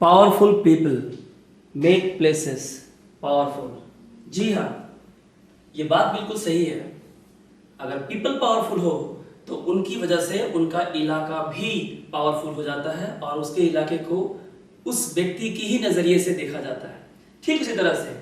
Powerful people make places powerful. जी हाँ, ये बात बिल्कुल सही है। अगर पीपल पावरफुल हो तो उनकी वजह से उनका इलाका भी पावरफुल हो जाता है और उसके इलाके को उस व्यक्ति की ही नजरिए से देखा जाता है। ठीक इसी तरह से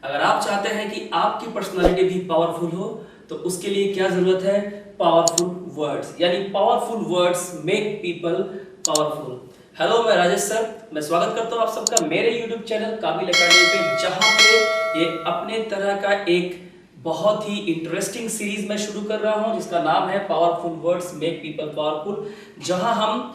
अगर आप चाहते हैं कि आपकी पर्सनालिटी भी पावरफुल हो तो उसके लिए क्या जरूरत है? पावरफुल वर्ड्स, यानी powerful words make people powerful. Hello, मैं राजेश सर, मैं स्वागत करता हूं आप सबका मेरे यूट्यूब चैनल काबिल अकेडमी पे, जहां पे ये अपने तरह का एक बहुत ही इंटरेस्टिंग सीरीज मैं शुरू कर रहा हूं जिसका नाम है powerful words make people powerful, जहां हम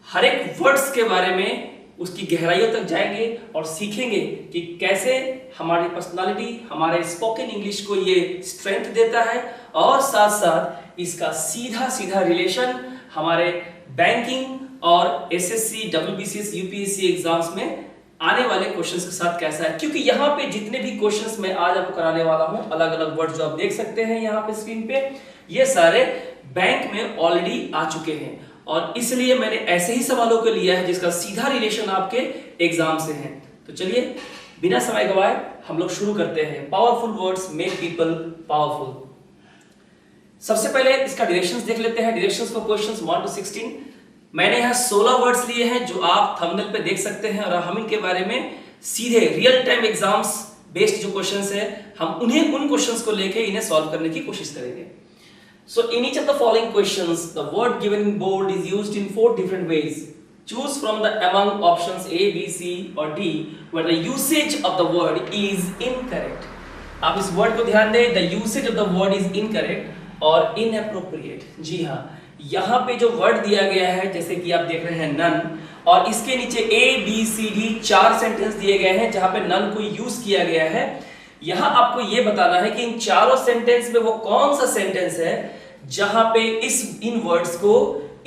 हर एक वर्ड्स के बारे में उसकी गहराइयों तक जाएंगे और सीखेंगे कि कैसे हमारी पर्सनालिटी, हमारे स्पोकन इंग्लिश को ये स्ट्रेंथ देता है और साथ साथ इसका सीधा सीधा रिलेशन हमारे बैंकिंग और एसएससी, डब्ल्यूबीसीएस, यूपीएससी एग्जाम्स में आने वाले क्वेश्चंस के साथ कैसा है। क्योंकि यहाँ पे जितने भी क्वेश्चंस मैं आज आपको कराने वाला हूँ, अलग अलग वर्ड जो आप देख सकते हैं यहाँ पे स्क्रीन पे, ये सारे बैंक में ऑलरेडी आ चुके हैं और इसलिए मैंने ऐसे ही सवालों को लिया है जिसका सीधा रिलेशन आपके एग्जाम से है। तो चलिए बिना समय गवाए हम लोग शुरू करते हैं। Powerful words make people powerful. सबसे पहले इसका डायरेक्शंस देख लेते हैं। Directions for questions 1 to 16। मैंने यहाँ 16 वर्ड्स लिए हैं जो आप थंबनेल पे देख सकते हैं और हम इनके बारे में सीधे रियल टाइम एग्जाम्स बेस्ड जो क्वेश्चंस है हम उन क्वेश्चंस को लेके इन्हें सॉल्व करने की कोशिश करेंगे। So in each of the following questions, the word given in bold is used in 4 different ways. Choose from the among options A, B, C or D where the usage of the word is incorrect. आप इस word को ध्यान दें, the usage of the word is incorrect और inappropriate। जी हाँ, यहाँ पे जो वर्ड दिया गया है जैसे कि आप देख रहे हैं none, और इसके नीचे A, B, C, D 4 sentence दिए गए हैं जहाँ पे none को यूज किया गया है। यहाँ आपको ये बताना है कि इन चारों सेंटेंस में वो कौन सा सेंटेंस है जहां पे इन वर्ड्स को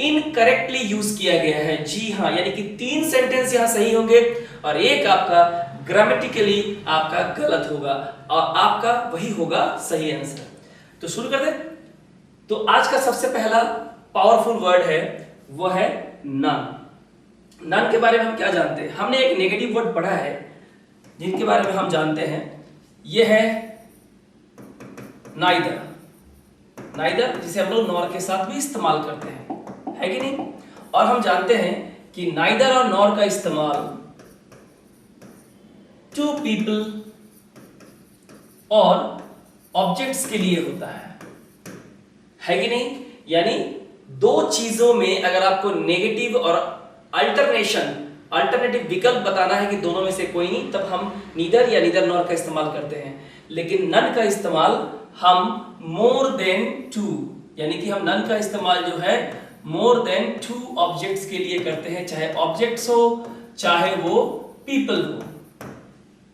इनकरेक्टली यूज किया गया है। जी हाँ, यानी कि 3 सेंटेंस यहां सही होंगे और एक आपका ग्रामेटिकली आपका गलत होगा और आपका वही होगा सही आंसर। तो शुरू कर दे। तो आज का सबसे पहला पावरफुल वर्ड है वो है नन। नन के बारे में हम क्या जानते हैं? हमने एक नेगेटिव वर्ड पढ़ा है जिनके बारे में हम जानते हैं, ये है नाइदर। नाइदर जिसे हम लोग नॉर के साथ भी इस्तेमाल करते हैं, है कि नहीं? और हम जानते हैं कि नाइदर और नॉर का इस्तेमाल टू पीपल और ऑब्जेक्ट्स के लिए होता है कि नहीं? यानी दो चीजों में अगर आपको नेगेटिव और अल्टरनेटिव विकल्प बताना है कि दोनों में से कोई नहीं, तब हम नीदर या नीदर नॉर का इस्तेमाल करते हैं। लेकिन नन का इस्तेमाल हम मोर देन टू, यानी कि हम नन का इस्तेमाल जो है मोर देन 2 ऑब्जेक्ट्स के लिए करते हैं, चाहे ऑब्जेक्ट्स हो चाहे वो पीपल हो,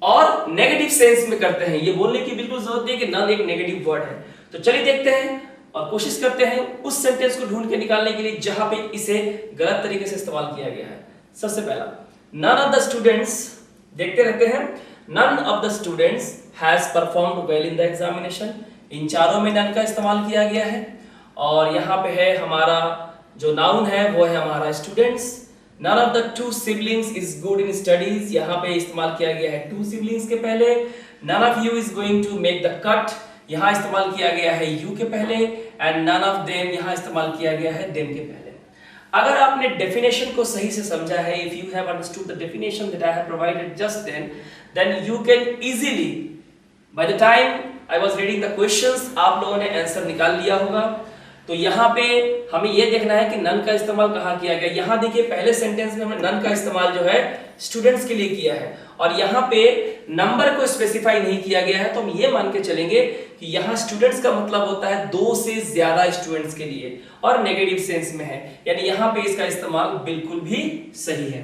और नेगेटिव सेंस में करते हैं। ये बोलने की बिल्कुल जरूरत नहीं है कि नन एक नेगेटिव वर्ड है। तो चलिए देखते हैं और कोशिश करते हैं उस सेंटेंस को ढूंढ के निकालने के लिए जहां पे इसे गलत तरीके से इस्तेमाल किया गया है। सबसे पहला, नन ऑफ द स्टूडेंट्स, देखते रहते हैं, none of the students has performed well in the examination. इन चारों में नन का इस्तेमाल किया गया है और यहाँ पे है हमारा जो नाउन है वो है हमारा students. None of the 2 siblings is good in studies, यहाँ पे इस्तेमाल किया गया है 2 सिबलिंग्स के पहले। None of you is going to make the cut, यहाँ इस्तेमाल किया गया है यू के पहले। एंड नन ऑफ देम, यहाँ इस्तेमाल किया गया है देम के पहले। अगर आपने डेफिनेशन को सही से समझा है, if you have understood the definition that I have provided just then you can easily, by the time I was reading the questions, आप लोगों ने आंसर निकाल लिया होगा। तो यहाँ पे हमें ये देखना है कि नन का इस्तेमाल कहाँ किया गया। यहाँ देखिए पहले सेंटेंस में हमने नन का इस्तेमाल जो है स्टूडेंट्स के लिए किया है और यहाँ पे नंबर को स्पेसिफाई नहीं किया गया है, तो हम ये मान के चलेंगे कि यहाँ स्टूडेंट्स का मतलब होता है 2 से ज्यादा स्टूडेंट्स के लिए और नेगेटिव सेंस में है, यानी यहाँ पे इसका इस्तेमाल बिल्कुल भी सही है।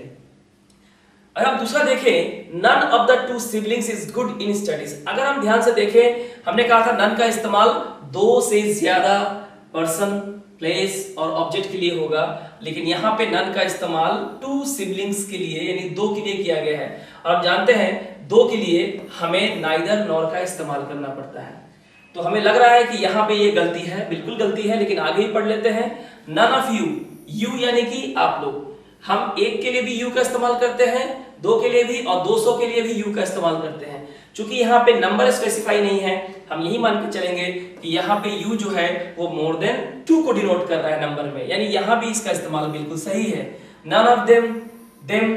अगर हम दूसरा देखें, none of the 2 siblings is good in studies. अगर हम ध्यान से देखें, हमने कहा था नन का इस्तेमाल 2 से ज्यादा पर्सन, प्लेस और ऑब्जेक्ट के लिए होगा, लेकिन यहाँ पे नन का इस्तेमाल 2 सिबलिंग्स के लिए यानी 2 के लिए किया गया है और हम जानते हैं 2 के लिए हमें नाइदर नॉर का इस्तेमाल करना पड़ता है। तो हमें लग रहा है कि यहाँ पे ये गलती है, बिल्कुल गलती है, लेकिन आगे ही पढ़ लेते हैं। नन ऑफ यू, यू यानी कि आप लोग, हम एक के लिए भी यू का इस्तेमाल करते हैं 2 के लिए भी और 200 के लिए भी यू का इस्तेमाल करते हैं। क्योंकि यहाँ पे नंबर स्पेसिफाई नहीं है, हम यही मान के चलेंगे कि यहाँ पे u जो है वो मोर देन 2 को डिनोट कर रहा है नंबर में, यानी यहाँ भी इसका इस्तेमाल बिल्कुल सही है। None of them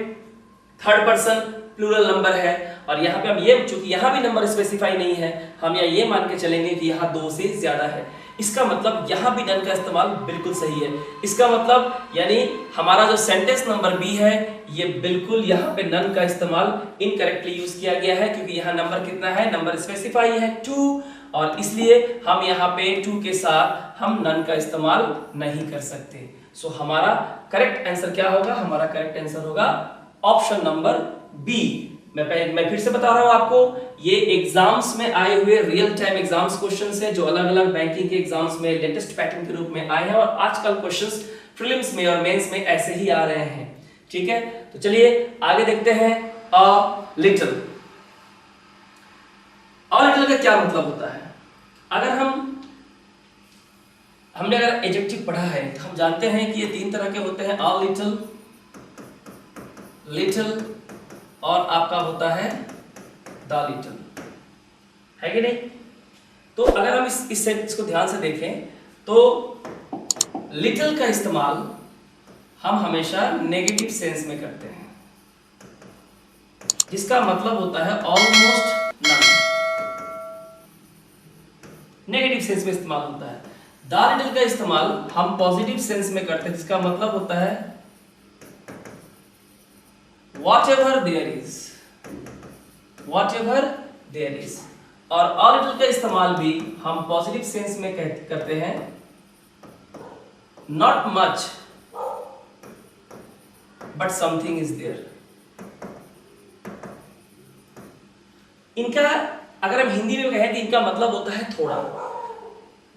third person plural number है, और यहाँ पे हम ये, चूंकि यहाँ भी नंबर स्पेसिफाई नहीं है, हम ये मान के चलेंगे कि यहाँ 2 से ज्यादा है। इसका मतलब यहाँ भी नन का इस्तेमाल बिल्कुल सही है। इसका मतलब यानी हमारा जो सेंटेंस नंबर बी है ये बिल्कुल यहाँ पे नन का इस्तेमाल इनकरेक्टली यूज किया गया है, क्योंकि यहाँ नंबर कितना है, नंबर स्पेसिफाई है 2, और इसलिए हम यहाँ पे 2 के साथ हम नन का इस्तेमाल नहीं कर सकते। सो हमारा करेक्ट आंसर क्या होगा, हमारा करेक्ट आंसर होगा ऑप्शन नंबर बी। मैं फिर से बता रहा हूं आपको, ये एग्जाम्स में आए हुए रियल टाइम एग्जाम्स क्वेश्चंस है, जो अलग अलग बैंकिंग के एग्जाम्स में लेटेस्ट पैटर्न के रूप में आए हैं, और आजकल क्वेश्चंस प्रीलिम्स में और मेंस में ऐसे ही आ रहे हैं। ठीक है, तो चलिए आगे देखते हैं। अ लिटिल का क्या मतलब होता है? अगर हमने अगर एडजेक्टिव पढ़ा है तो हम जानते हैं कि ये 3 तरह के होते हैं, अ लिटिल, लिटिल और आपका होता है द लिटिल, है कि नहीं? तो अगर हम इस सेंटेंस को ध्यान से देखें तो लिटिल का इस्तेमाल हम हमेशा नेगेटिव सेंस में करते हैं, जिसका मतलब होता है ऑलमोस्ट नन, नेगेटिव सेंस में इस्तेमाल होता है। द लिटिल का इस्तेमाल हम पॉजिटिव सेंस में करते हैं, जिसका मतलब होता है whatever there is, whatever there is। और a little का इस्तेमाल भी हम पॉजिटिव सेंस में करते हैं, not much but something is there। इनका अगर हम हिंदी में कहें तो इनका मतलब होता है थोड़ा।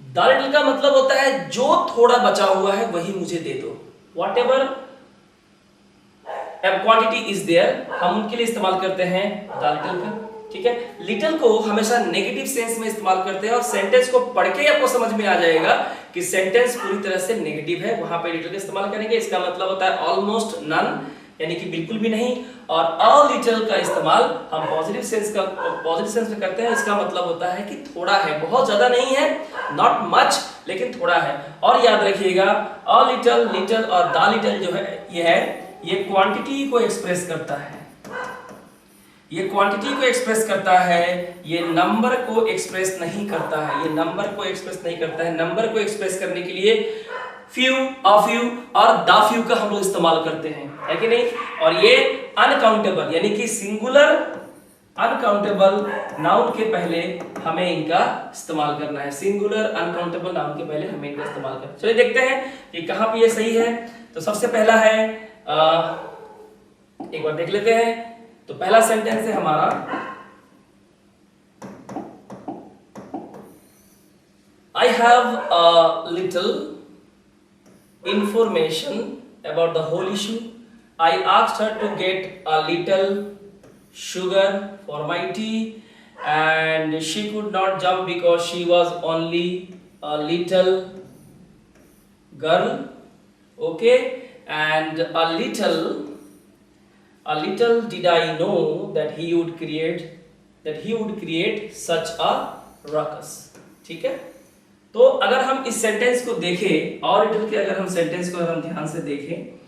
द लिटिल का मतलब होता है जो थोड़ा बचा हुआ है वही मुझे दे दो, whatever क्वांटिटी इज देयर, हम उनके लिए इस्तेमाल करते हैं द लिटिल का। ठीक है, लिटिल को हमेशा नेगेटिव सेंस में इस्तेमाल करते हैं, और सेंटेंस को पढ़ के आपको समझ में आ जाएगा कि सेंटेंस पूरी तरह से नेगेटिव है, वहां पे लिटिल का इस्तेमाल करेंगे। इसका मतलब होता है ऑलमोस्ट नन, यानी कि बिल्कुल भी नहीं। और अ लिटिल का इस्तेमाल हम पॉजिटिव सेंस में करते हैं, इसका मतलब होता है कि थोड़ा है, बहुत ज्यादा नहीं है, नॉट मच, लेकिन थोड़ा है। और याद रखिएगा अ लिटिल, लिटिल और द लिटिल जो है ये क्वांटिटी को एक्सप्रेस करता है, ये क्वांटिटी को एक्सप्रेस करता है, ये नंबर को एक्सप्रेस नहीं करता है, ये नंबर को एक्सप्रेस नहीं करता है। नंबर को एक्सप्रेस करने के लिए फ्यू, अ फ्यू और द फ्यू का हम लोग इस्तेमाल करते हैं, है कि नहीं? और ये अनकाउंटेबल यानी कि सिंगुलर अनकाउंटेबल नाउन के पहले हमें इनका इस्तेमाल करना है, सिंगुलर अनकाउंटेबल नाउन के पहले हमें इनका इस्तेमाल करना है। चलिए देखते हैं कि कहां पे ये सही है। तो सबसे पहला है, एक बार देख लेते हैं। तो पहला सेंटेंस है हमारा, I have a little information about the whole issue. I asked her to get a little sugar for my tea, and she could not jump because she was only a little girl. Okay, and a little did I know that he would create such a ruckus। ठीक है, तो अगर हम इस sentence को देखें, और little के अगर हम सेंटेंस को अगर हम ध्यान से देखें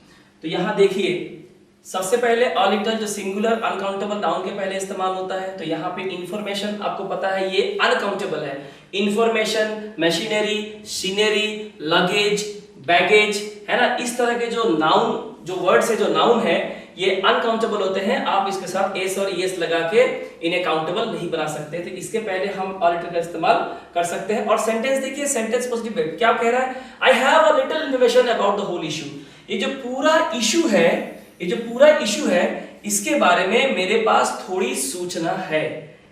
तो यहां देखिए, सबसे पहले अ लिटिल जो सिंगुलर अनकाउंटेबल नाउन के पहले इस्तेमाल होता है, तो यहाँ पे इंफॉर्मेशन आपको पता है ये अनकाउंटेबल है। Information, machinery, scenery, luggage, baggage, है ना, इस तरह के जो नाउन, जो वर्ड्स है, जो नाउन है, ये अनकाउंटेबल होते हैं। आप इसके साथ एस और एस लगा के इन्हें काउंटेबल नहीं बना सकते, तो इसके पहले हम अ लिटिल का इस्तेमाल कर सकते हैं। और सेंटेंस देखिए, सेंटेंस पॉजिटिव है, क्या कह रहा है? I have a little information about the whole issue. ये जो पूरा इशू है, इसके बारे में मेरे पास थोड़ी सूचना है,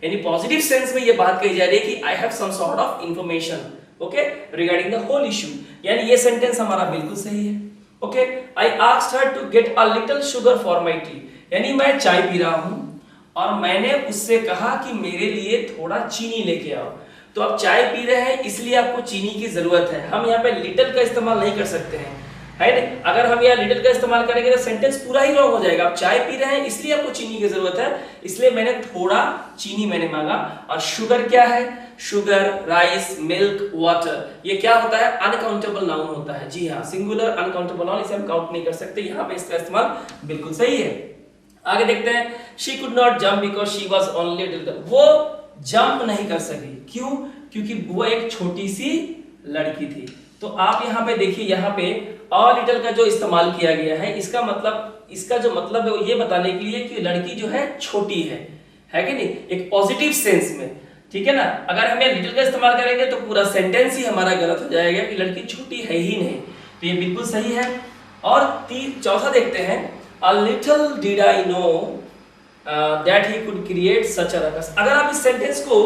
यानी पॉजिटिव सेंस में ये बात कही जा रही है कि I have some sort of information, okay, regarding the whole issue, यानी ये सेंटेंस हमारा बिल्कुल सही है। Okay, I asked her to get a little sugar for my tea, यानी मैं चाय पी रहा हूं और मैंने उससे कहा कि मेरे लिए थोड़ा चीनी लेके आओ। तो आप चाय पी रहे हैं इसलिए आपको चीनी की जरूरत है, हम यहाँ पे लिटिल का इस्तेमाल नहीं कर सकते हैं, है नहीं। अगर हम यहाँ लिटिल का इस्तेमाल करेंगे तो सेंटेंस पूरा ही रॉन्ग हो जाएगा। आप चाय पी रहे हैं इसलिए आपको चीनी की जरूरत है, इसलिए मैंने थोड़ा चीनी मैंने मांगा। और शुगर क्या है? शुगर, राइस, मिल्क, वाटर, ये क्या होता है? अनकाउंटेबल नाउन होता है। जी हाँ, सिंगुलर अनकाउंटेबल नाउन, इसे हम काउंट नहीं कर सकते। यहाँ पे इसका इस्तेमाल बिल्कुल सही है। आगे देखते हैं, she could not jump because she was only little girl. वो जंप नहीं कर सकी, क्यों? क्योंकि वो एक छोटी सी लड़की थी। तो आप यहाँ पे देखिए, यहाँ पे अ लिटिल का जो इस्तेमाल किया गया है, इसका जो मतलब है वो ये बताने के लिए कि लड़की जो है छोटी है कि नहीं, एक पॉजिटिव सेंस में, ठीक है ना। अगर हम ये लिटिल का इस्तेमाल करेंगे तो पूरा सेंटेंस ही हमारा गलत हो जाएगा कि लड़की छोटी है ही नहीं। तो ये बिल्कुल सही है। और चौथा देखते हैं, a little did I know that he could create such a ruckus. अगर आप इस सेंटेंस को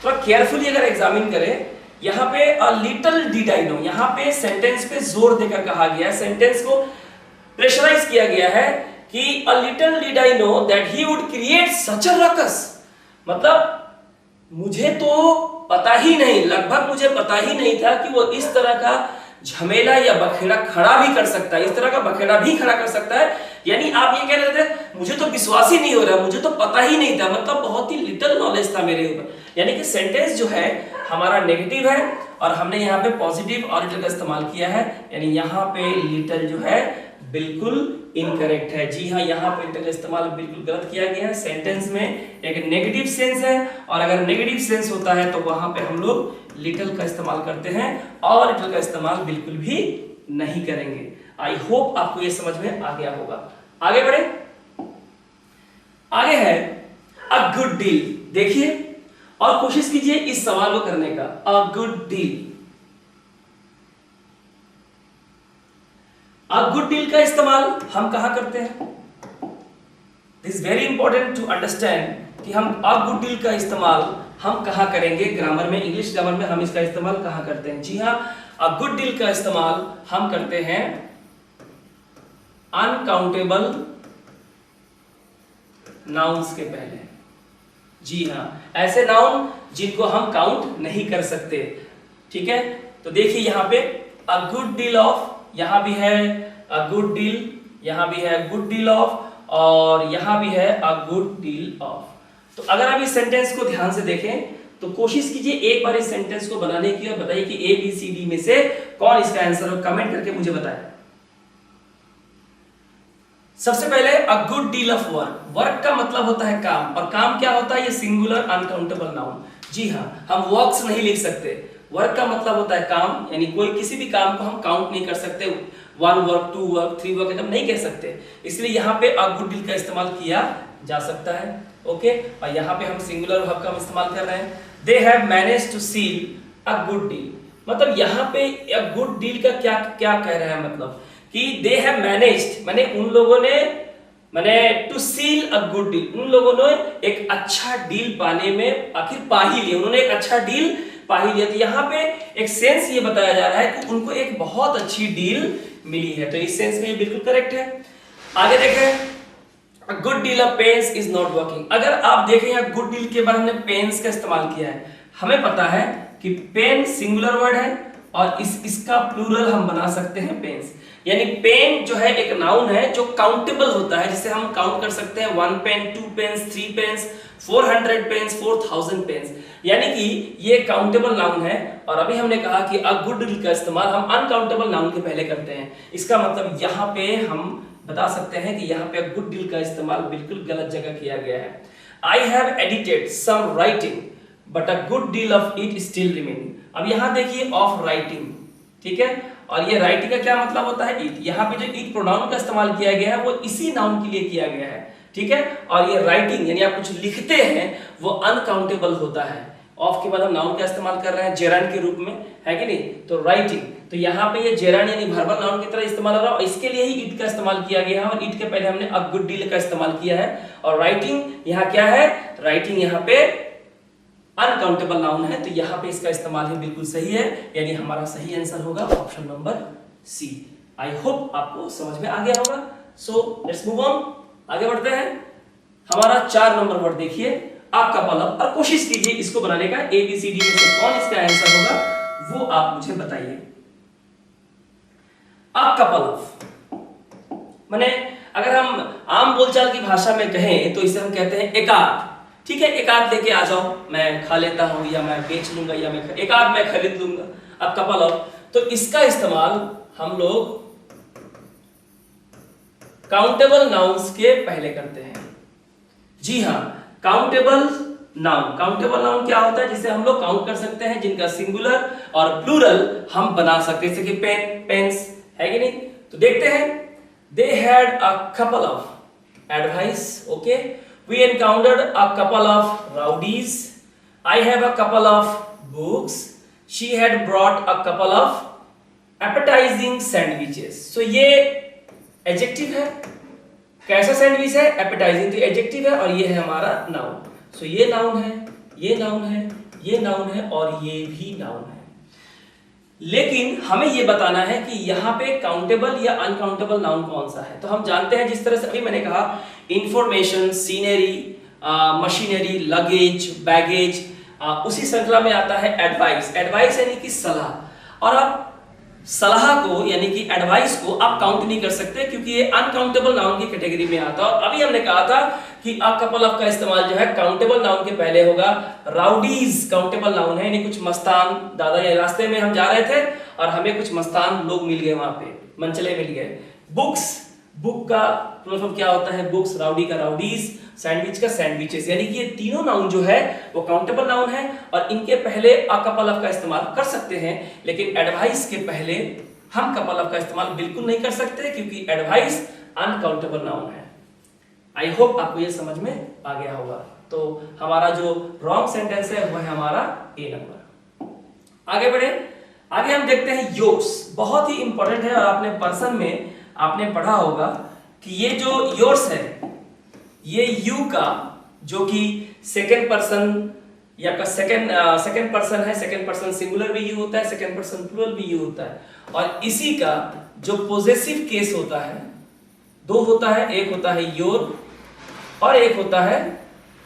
थोड़ा केयरफुली अगर एग्जामिन करें, यहाँ पे a little did I know, यहाँ पे सेंटेंस पे जोर देकर कहा गया है, सेंटेंस को प्रेशराइज किया गया है कि a little did I know that he would create such a ruckus. मतलब मुझे तो पता ही नहीं, लगभग मुझे पता ही नहीं था कि वो इस तरह का झमेला या बखेड़ा खड़ा भी कर सकता है, इस तरह का बखेड़ा भी खड़ा कर सकता है। यानी आप ये कह रहे थे मुझे तो विश्वास ही नहीं हो रहा, मुझे तो पता ही नहीं था, मतलब बहुत ही लिटिल नॉलेज था मेरे ऊपर। यानी कि सेंटेंस जो है हमारा नेगेटिव है और हमने यहाँ पे पॉजिटिव और लिटिल का इस्तेमाल किया है, यानी यहाँ पे लिटिल जो है बिल्कुल इनकरेक्ट है। जी हाँ, यहाँ पे लिटिल का इस्तेमाल बिल्कुल गलत किया गया है। सेंटेंस में एक नेगेटिव सेंस है और अगर नेगेटिव सेंस होता है तो वहां पे हम लोग लिटिल का इस्तेमाल करते हैं और लिटिल का इस्तेमाल बिल्कुल भी नहीं करेंगे। आई होप आपको ये समझ में आ गया होगा। आगे बढ़े, आगे है अ गुड डील। देखिए और कोशिश कीजिए इस सवाल को करने का। A good deal, a good deal का इस्तेमाल हम कहां करते हैं? This very important to understand कि हम अ गुड डील का इस्तेमाल हम कहां करेंगे ग्रामर में, इंग्लिश ग्रामर में हम इसका इस्तेमाल कहां करते हैं? जी हां, अ गुड डील का इस्तेमाल हम करते हैं अनकाउंटेबल नाउन्स के पहले। जी हां, ऐसे नाउन जिनको हम काउंट नहीं कर सकते, ठीक है। तो देखिए यहां पे अ गुड डील ऑफ, यहां भी है अ गुड डील, यहां भी है गुड डील ऑफ और यहां भी है अ गुड डील ऑफ। तो अगर आप इस सेंटेंस को ध्यान से देखें तो कोशिश कीजिए एक बार इस सेंटेंस को बनाने की और बताइए कि ए बी सी डी में से कौन इसका आंसर हो। कमेंट करके मुझे बताएं। सबसे पहले अ good deal of work. Work का मतलब होता है काम, और काम क्या होता है? ये सिंगुलर अनकाउंटेबल नाउन। जी हां, हम वर्क्स नहीं लिख सकते। वर्क का मतलब होता है काम, यानी कोई किसी भी काम को हम काउंट नहीं कर सकते। 1 वर्क, 2 वर्क, 3 वर्क एकदम नहीं कह सकते, इसलिए यहाँ पे अ गुड डील का इस्तेमाल किया जा सकता है। ओके, और यहाँ पे हम सिंगुलर वर्ब का इस्तेमाल कर रहे हैं। They have managed to seal a good deal. मतलब यहाँ पे अ गुड डील का क्या क्या कह रहे हैं? मतलब कि दे हैव मैनेज्ड, माने उन लोगों ने, माने to seal a good deal, उन लोगों ने एक अच्छा डील पाने में आखिर पा ही लिया, उन्होंने एक अच्छा डील पा ही लिया। तो यहाँ पे एक सेंस ये बताया जा रहा है कि उनको एक बहुत अच्छी डील मिली है, तो इस सेंस में ये बिल्कुल करेक्ट है। आगे देखें, A good deal of pens is not working। अगर आप देखें यहाँ गुड डील के बाद हमने पेन्स का इस्तेमाल किया है। हमें पता है कि पेन सिंगुलर वर्ड है और इसका प्लूरल हम बना सकते हैं पेन्स। यानी पेन जो है एक नाउन है जो काउंटेबल होता है, जिसे हम काउंट कर सकते हैं 1 pen, 2 pens, 3 pens, 400 pens, 4000 pens, यानी कि ये काउंटेबल नाउन है। और अभी हमने कहा कि अ गुड डील का इस्तेमाल हम अनकाउंटेबल नाउन के पहले करते हैं। इसका मतलब यहाँ पे हम बता सकते हैं कि यहाँ पे गुड डील का इस्तेमाल बिल्कुल गलत जगह किया गया है। I have edited some writing but a good deal of it still remaining. अब यहाँ देखिए ऑफ राइटिंग, ठीक है, और ये राइटिंग का क्या मतलब होता है? इट। यहाँ पे जो इट प्रोनाउन का इस्तेमाल किया गया है वो इसी नाउन के लिए किया गया है, ठीक है। और ये राइटिंग यानी आप कुछ लिखते हैं वो अनकाउंटेबल होता है। ऑफ के बाद हम नाउन का इस्तेमाल कर रहे हैं जेरंड के रूप में, है कि नहीं? तो राइटिंग, तो यहाँ पे ये जेरंड यानी वर्बल नाउन की तरह इस्तेमाल हो रहा है और इसके लिए ही इट का इस्तेमाल किया गया है और इट के पहले हमने अ गुड डील का इस्तेमाल किया है। और राइटिंग यहाँ क्या है? राइटिंग यहाँ पे अनकाउंटेबल नाउन है, तो यहाँ पे इसका इस्तेमाल ही बिल्कुल सही है, यानी हमारा सही आंसर होगा option number C. I hope आपको समझ में आ गया होगा। सो लेट्स मूव ऑन, आगे बढ़ते हैं। हमारा 4 नंबर वर्ड देखिए, आपका पलक, और कोशिश कीजिए इसको बनाने का। ए बी सी डी में से कौन इसका आंसर होगा वो आप मुझे बताइए। अ कपल ऑफ, माने अगर हम आम बोलचाल की भाषा में कहें तो इसे हम कहते हैं एक आध। ठीक है, एक आध लेके आ जाओ, मैं खा लेता हूं, या मैं बेच लूंगा, या मैं एक आध मैं खरीद लूंगा, अ कपल ऑफ। तो इसका इस्तेमाल हम लोग काउंटेबल नाउन्स के पहले करते हैं। जी हाँ, काउंटेबल नाउन क्या होता है? जिसे हम लोग काउंट कर सकते हैं, जिनका सिंगुलर और प्लूरल हम बना सकते हैं, जैसे कि पेन, पेन्स, है कि नहीं? तो देखते हैं। They had a couple of advice, okay, we encountered a couple of rowdies, I have a couple of books, she had brought a couple of appetising sandwiches. So ये एडजेक्टिव है। कैसा sandwich है? एपेटाइजिंग, तो adjective है, और ये है हमारा नाउन। सो ये नाउन है, ये नाउन है, ये नाउन है, और ये भी नाउन है। लेकिन हमें ये बताना है कि यहाँ पे काउंटेबल या अनकाउंटेबल नाउन कौन सा है। तो हम जानते हैं, जिस तरह से अभी मैंने कहा, information, scenery, machinery, luggage, baggage, उसी श्रृंखला में आता है एडवाइस। एडवाइस यानी कि सलाह, और आप सलाह को यानी कि एडवाइस को आप काउंट नहीं कर सकते, क्योंकि ये अनकाउंटेबल नाउन की कैटेगरी में आता है। और अभी हमने कहा था कि अ कपल ऑफ का इस्तेमाल जो है काउंटेबल नाउन के पहले होगा। राउडीज काउंटेबल नाउन है, यानी कुछ मस्तान दादा, या रास्ते में हम जा रहे थे और हमें कुछ मस्तान लोग मिल गए, वहां पे मनचले मिल गए। बुक्स, बुक का प्लूरल फॉर्म क्या होता है? बुक्स, राउडी का राउडीज, सैंडविच का सैंडविचेस, यानी कि ये तीनों नाउन जो है वो काउंटेबल नाउन है, और इनके पहले अ कपल ऑफ का इस्तेमाल कर सकते हैं। लेकिन एडवाइस के पहले हम कपल ऑफ का इस्तेमाल बिल्कुल नहीं कर सकते, क्योंकि एडवाइस अनकाउंटेबल नाउन है। आई होप आपको ये समझ में आ गया होगा। तो हमारा जो रॉन्ग सेंटेंस है वो है हमारा ए नंबर। आगे बढ़े, आगे हम देखते हैं योर्स। बहुत ही इंपॉर्टेंट है, और आपने पर्सन में आपने पढ़ा होगा कि ये जो योर्स है, ये यू का जो कि सेकेंड पर्सन या का सेकेंड पर्सन है, सेकेंड पर्सन सिंगुलर भी यू होता है, सेकेंड पर्सन प्लूरल भी यू होता है, और इसी का जो पॉजेसिव केस होता है, दो होता है, एक होता है योर और एक होता है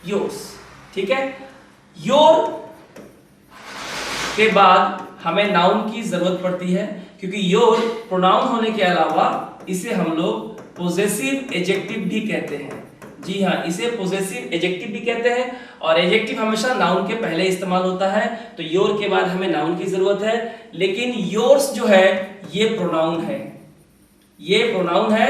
योर्स। ठीक है, योर के बाद हमें नाउन की जरूरत पड़ती है, क्योंकि योर प्रोनाउन होने के अलावा इसे हम लोग पॉजेसिव एडजेक्टिव भी कहते हैं। जी हाँ, इसे पॉजेसिव एडजेक्टिव भी कहते हैं, और एडजेक्टिव हमेशा नाउन के पहले इस्तेमाल होता है। तो योर के बाद हमें नाउन की जरूरत है, लेकिन योर्स जो है ये प्रोनाउन है, ये प्रोनाउन है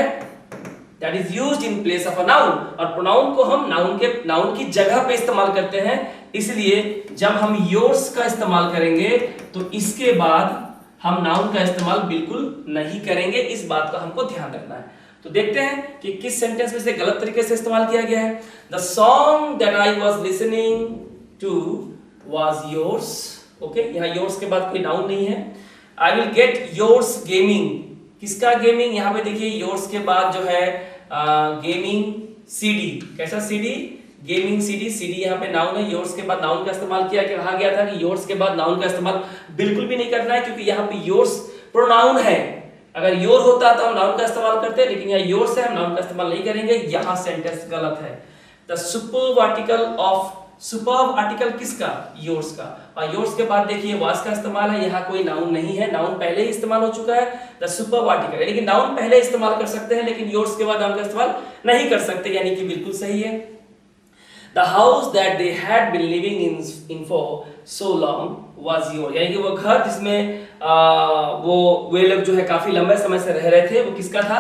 that is used in place of a noun, और प्रोनाउन को हम नाउन की जगह पे इस्तेमाल करते हैं। इसलिए जब हम योर्स का इस्तेमाल करेंगे तो इसके बाद हम नाउन का इस्तेमाल बिल्कुल नहीं करेंगे, इस बात का हमको ध्यान रखना है। तो देखते हैं कि किस सेंटेंस में से गलत तरीके से इस्तेमाल किया गया है। The song that I was listening to was yours. Okay, यहाँ योर्स के बाद कोई नाउन नहीं है। I will get yours gaming, किसका गेमिंग? यहाँ पे देखिए योर्स के बाद जो है गेमिंग सीडी, कैसा सीडी? Gaming CD. सीडी यहाँ पे नाउन है, योर्स के बाद नाउन का इस्तेमाल किया, कहा गया था कि योर्स के बाद नाउन का इस्तेमाल बिल्कुल भी नहीं करना है, क्योंकि यहाँ पे योर्स प्रोनाउन है। अगर योर होता तो हम नाउन का इस्तेमाल करते, लेकिन यहाँ योर्स है, हम नाउन का इस्तेमाल नहीं करेंगे। यहाँ सेंटेंस गलत है। The superb article of, superb article किसका? योर्स का। और योर्स के बाद देखिए वाज का इस्तेमाल है, यहाँ कोई नाउन नहीं है, नाउन पहले ही इस्तेमाल हो चुका है। द सुपर्ब आर्टिकल, लेकिन नाउन पहले इस्तेमाल कर सकते हैं, लेकिन योर्स के बाद नाउन का इस्तेमाल नहीं कर सकते, यानी कि बिल्कुल सही है। The house that they had been living in for so long was yours, यानी कि वो घर जिसमें वे लोग जो है काफी लंबे समय से रह रहे थे, वो किसका था?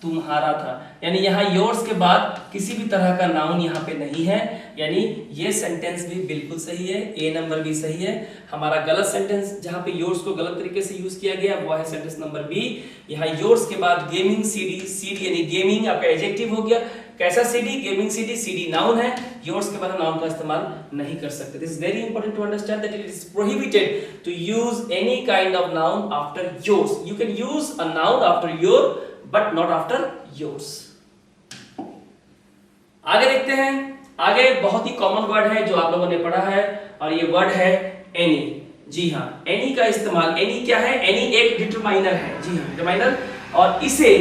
तुम्हारा था। यानी यहाँ योर्स के बाद किसी भी तरह का नाउन यहाँ पे नहीं है, यानी ये सेंटेंस भी बिल्कुल सही है, ए नंबर भी सही है। हमारा गलत सेंटेंस जहाँ पे योर्स को गलत तरीके से यूज किया गया वो है सेंटेंस नंबर बी। यहाँ योर्स के बाद गेमिंग सीडी, सीडी यानी गेमिंग आपका एडजेक्टिव हो गया। कैसा CD? Gaming CD, CD noun है, योर्स के बाद नाउन का इस्तेमाल नहीं कर सकते। This is very important to understand that it is prohibited to use any kind of noun after yours. You can use a noun after your but not after yours. आगे देखते हैं। आगे बहुत ही कॉमन वर्ड है जो आप लोगों ने पढ़ा है, और ये वर्ड है एनी। जी हाँ, एनी का इस्तेमाल, एनी क्या है? एनी एक डिटरमाइनर है। जी हाँ, डिटरमाइनर, और इसे